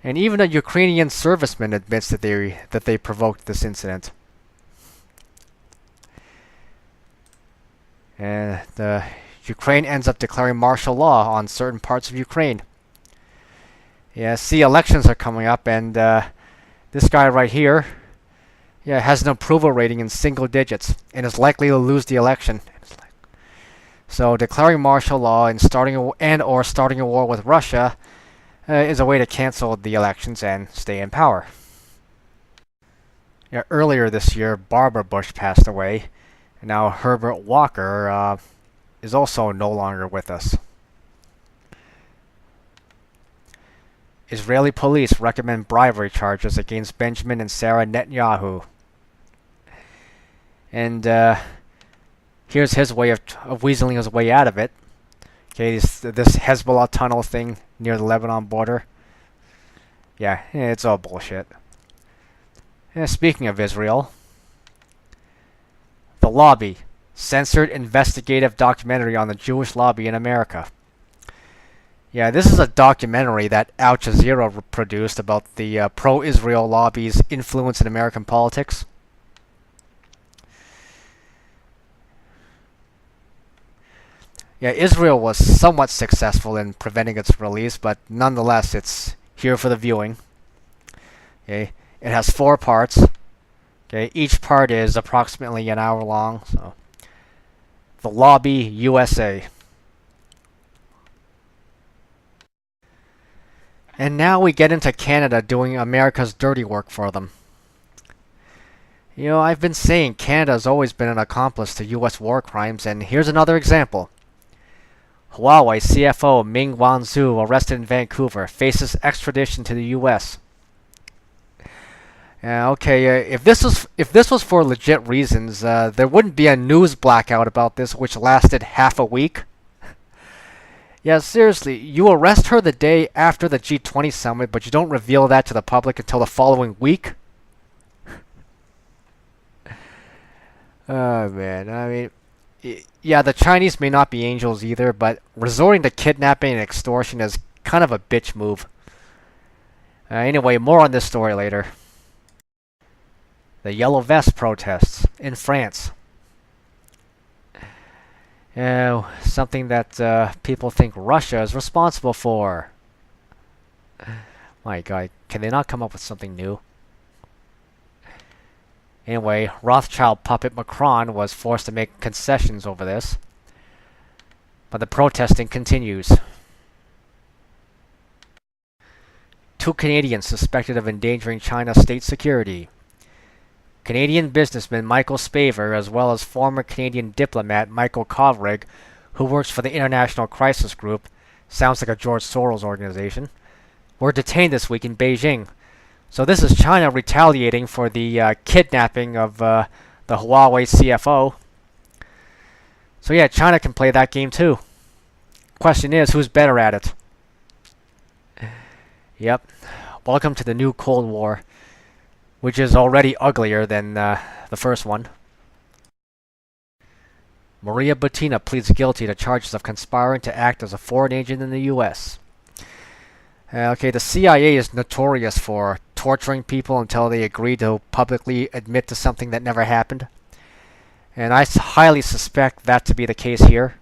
And even a Ukrainian serviceman admits that they provoked this incident. And Ukraine ends up declaring martial law on certain parts of Ukraine. Yeah, see, elections are coming up, and this guy right here, yeah, has an approval rating in single digits and is likely to lose the election. So declaring martial law and starting a war with Russia is a way to cancel the elections and stay in power. Yeah, earlier this year, Barbara Bush passed away, and now Herbert Walker is also no longer with us. Israeli police recommend bribery charges against Benjamin and Sarah Netanyahu. And here's his way of weaseling his way out of it. Okay, this Hezbollah tunnel thing near the Lebanon border. Yeah, it's all bullshit. Speaking of Israel, The Lobby, censored investigative documentary on the Jewish lobby in America. Yeah, this is a documentary that Al Jazeera produced about the pro-Israel lobby's influence in American politics. Yeah, Israel was somewhat successful in preventing its release, but nonetheless, it's here for the viewing. Okay, it has 4 parts. Okay, each part is approximately an hour long. So, The Lobby, USA. And now we get into Canada doing America's dirty work for them. You know, I've been saying Canada's always been an accomplice to US war crimes, and here's another example. Huawei CFO Ming Wanzhou, arrested in Vancouver, faces extradition to the US. If this was for legit reasons, there wouldn't be a news blackout about this, which lasted half a week. Yeah, seriously, you arrest her the day after the G20 summit, but you don't reveal that to the public until the following week? Oh, man, I mean, yeah, the Chinese may not be angels either, but resorting to kidnapping and extortion is kind of a bitch move. Anyway, more on this story later. The Yellow Vest protests in France. Something that people think Russia is responsible for. My God, can they not come up with something new? Anyway, Rothschild puppet Macron was forced to make concessions over this. But the protesting continues. 2 Canadians suspected of endangering China's state security. Canadian businessman Michael Spavor, as well as former Canadian diplomat Michael Kovrig, who works for the International Crisis Group, sounds like a George Soros organization, were detained this week in Beijing. So this is China retaliating for the kidnapping of the Huawei CFO. So yeah, China can play that game too. Question is, who's better at it? Yep. Welcome to the new Cold War, which is already uglier than the first one. Maria Butina pleads guilty to charges of conspiring to act as a foreign agent in the U.S. The CIA is notorious for torturing people until they agree to publicly admit to something that never happened. And I highly suspect that to be the case here.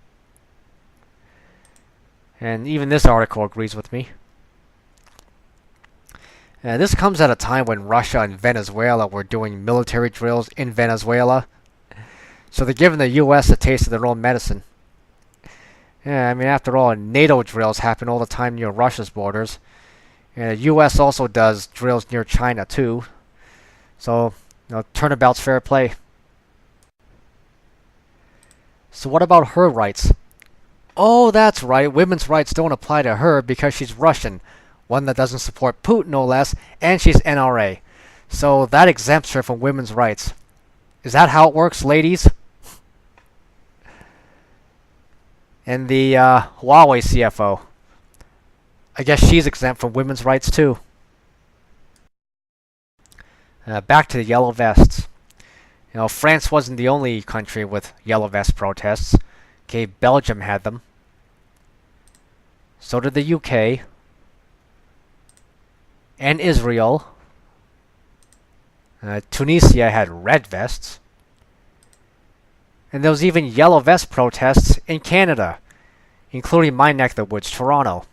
And even this article agrees with me. This comes at a time when Russia and Venezuela were doing military drills in Venezuela. So they're giving the US a taste of their own medicine. Yeah, I mean, after all, NATO drills happen all the time near Russia's borders. And the US also does drills near China too. So, turnabout's fair play. So what about her rights? Oh, that's right, women's rights don't apply to her because she's Russian. One that doesn't support Putin, no less, and she's NRA. So that exempts her from women's rights. Is that how it works, ladies? And the Huawei CFO. I guess she's exempt from women's rights too. Back to the yellow vests. France wasn't the only country with yellow vest protests. Okay, Belgium had them. So did the UK. And Israel. Tunisia had red vests. And there was even yellow vest protests in Canada, including my neck of the woods, Toronto.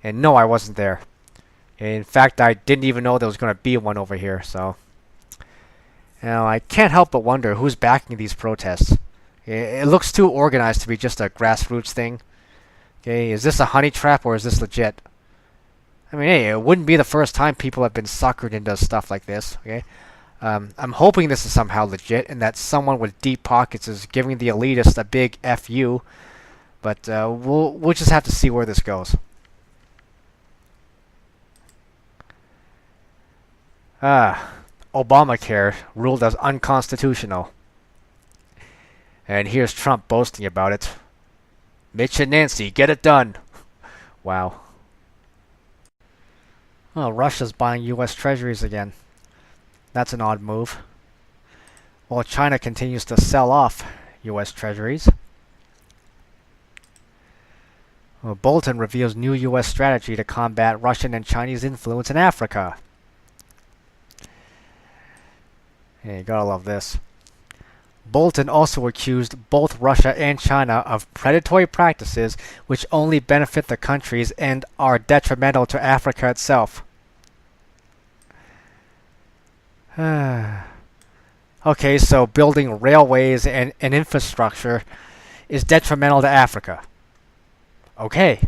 And no, I wasn't there. In fact, I didn't even know there was going to be one over here, so... I can't help but wonder who's backing these protests. It looks too organized to be just a grassroots thing. Okay, is this a honey trap or is this legit? I mean, hey, it wouldn't be the first time people have been suckered into stuff like this, okay? I'm hoping this is somehow legit and that someone with deep pockets is giving the elitists a big FU, but we'll just have to see where this goes. Obamacare ruled as unconstitutional. And here's Trump boasting about it. Mitch and Nancy, get it done. Wow. Well, Russia's buying US treasuries again. That's an odd move. While China continues to sell off US treasuries. Well, Bolton reveals new US strategy to combat Russian and Chinese influence in Africa. Yeah, you gotta love this. Bolton also accused both Russia and China of predatory practices which only benefit the countries and are detrimental to Africa itself. Okay, so building railways and infrastructure is detrimental to Africa. Okay.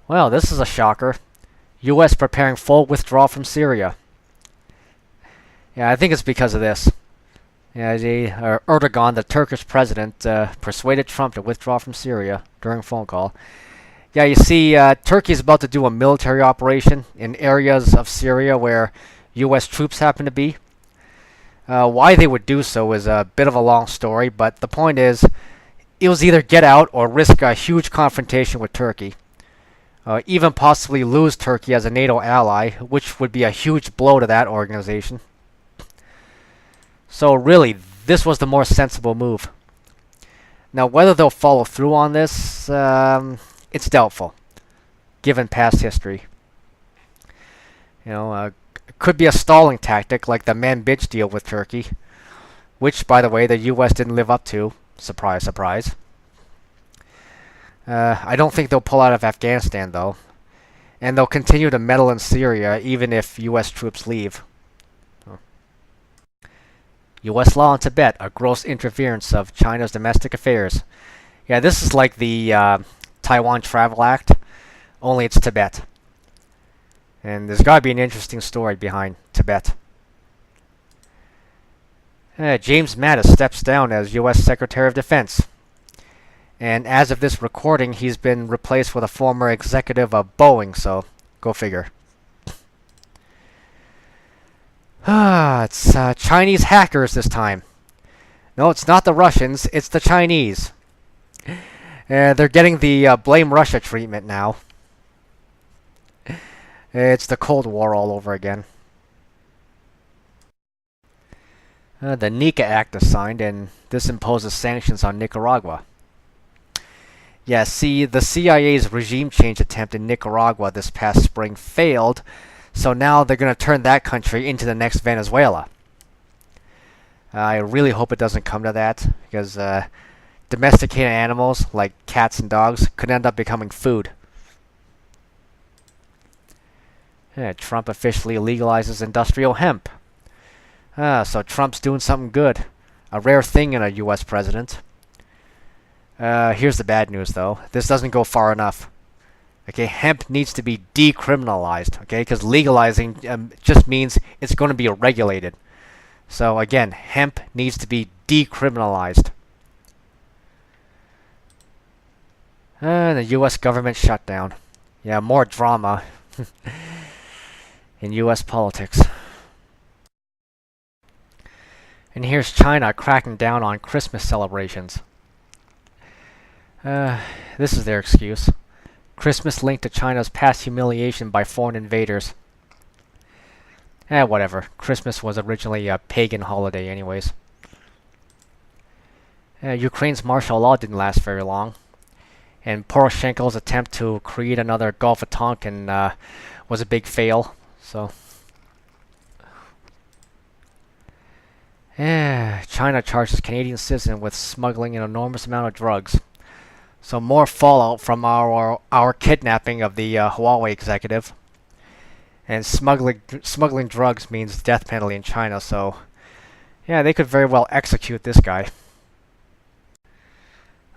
Well, this is a shocker. US preparing full withdrawal from Syria. Yeah, I think it's because of this. Yeah, Erdogan, the Turkish president, persuaded Trump to withdraw from Syria during a phone call. Yeah, you see, Turkey is about to do a military operation in areas of Syria where U.S. troops happen to be. Why they would do so is a bit of a long story, but the point is, it was either get out or risk a huge confrontation with Turkey. Even possibly lose Turkey as a NATO ally, which would be a huge blow to that organization. So really, this was the more sensible move. Now, whether they'll follow through on this, it's doubtful, given past history. It could be a stalling tactic like the man-bitch deal with Turkey, which, by the way, the U.S. didn't live up to. Surprise, surprise. I don't think they'll pull out of Afghanistan, though. And they'll continue to meddle in Syria, even if U.S. troops leave. U.S. law in Tibet, a gross interference of China's domestic affairs. Yeah, this is like the Taiwan Travel Act, only it's Tibet. And there's got to be an interesting story behind Tibet. James Mattis steps down as U.S. Secretary of Defense. And as of this recording, he's been replaced with a former executive of Boeing, so go figure. It's Chinese hackers this time. No, it's not the Russians, it's the Chinese. They're getting the blame Russia treatment now. It's the Cold War all over again. The NICA Act is signed, and this imposes sanctions on Nicaragua. Yeah, see, the CIA's regime change attempt in Nicaragua this past spring failed, so now they're going to turn that country into the next Venezuela. I really hope it doesn't come to that, because domesticated animals like cats and dogs could end up becoming food. Yeah, Trump officially legalizes industrial hemp. So Trump's doing something good. A rare thing in a US president. Here's the bad news, though. This doesn't go far enough. Okay, hemp needs to be decriminalized, okay? Because legalizing just means it's going to be regulated. So again, hemp needs to be decriminalized. The US government shutdown. Yeah, more drama in US politics. And here's China cracking down on Christmas celebrations. This is their excuse. Christmas linked to China's past humiliation by foreign invaders. Whatever. Christmas was originally a pagan holiday anyways. Ukraine's martial law didn't last very long. And Poroshenko's attempt to create another Gulf of Tonkin was a big fail. So, China charges Canadian citizen with smuggling an enormous amount of drugs. So more fallout from our kidnapping of the Huawei executive. And smuggling drugs means death penalty in China, so yeah, they could very well execute this guy.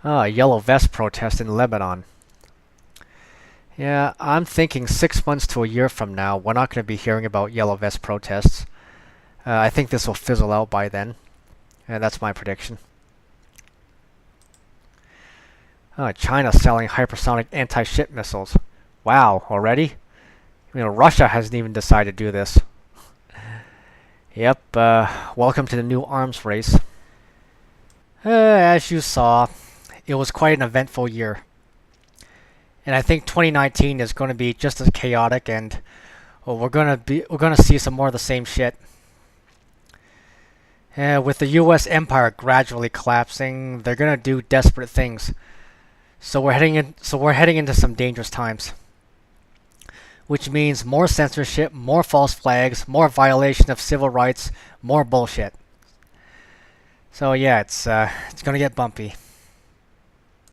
A yellow vest protest in Lebanon. Yeah, I'm thinking 6 months to a year from now, we're not going to be hearing about yellow vest protests. I think this will fizzle out by then. That's my prediction. China selling hypersonic anti-ship missiles. Wow, already? Russia hasn't even decided to do this. Yep, welcome to the new arms race. As you saw, it was quite an eventful year. And I think 2019 is going to be just as chaotic, and we're going to see some more of the same shit. With the US empire gradually collapsing, they're going to do desperate things. So we're heading into some dangerous times. Which means more censorship, more false flags, more violation of civil rights, more bullshit. So yeah, it's going to get bumpy.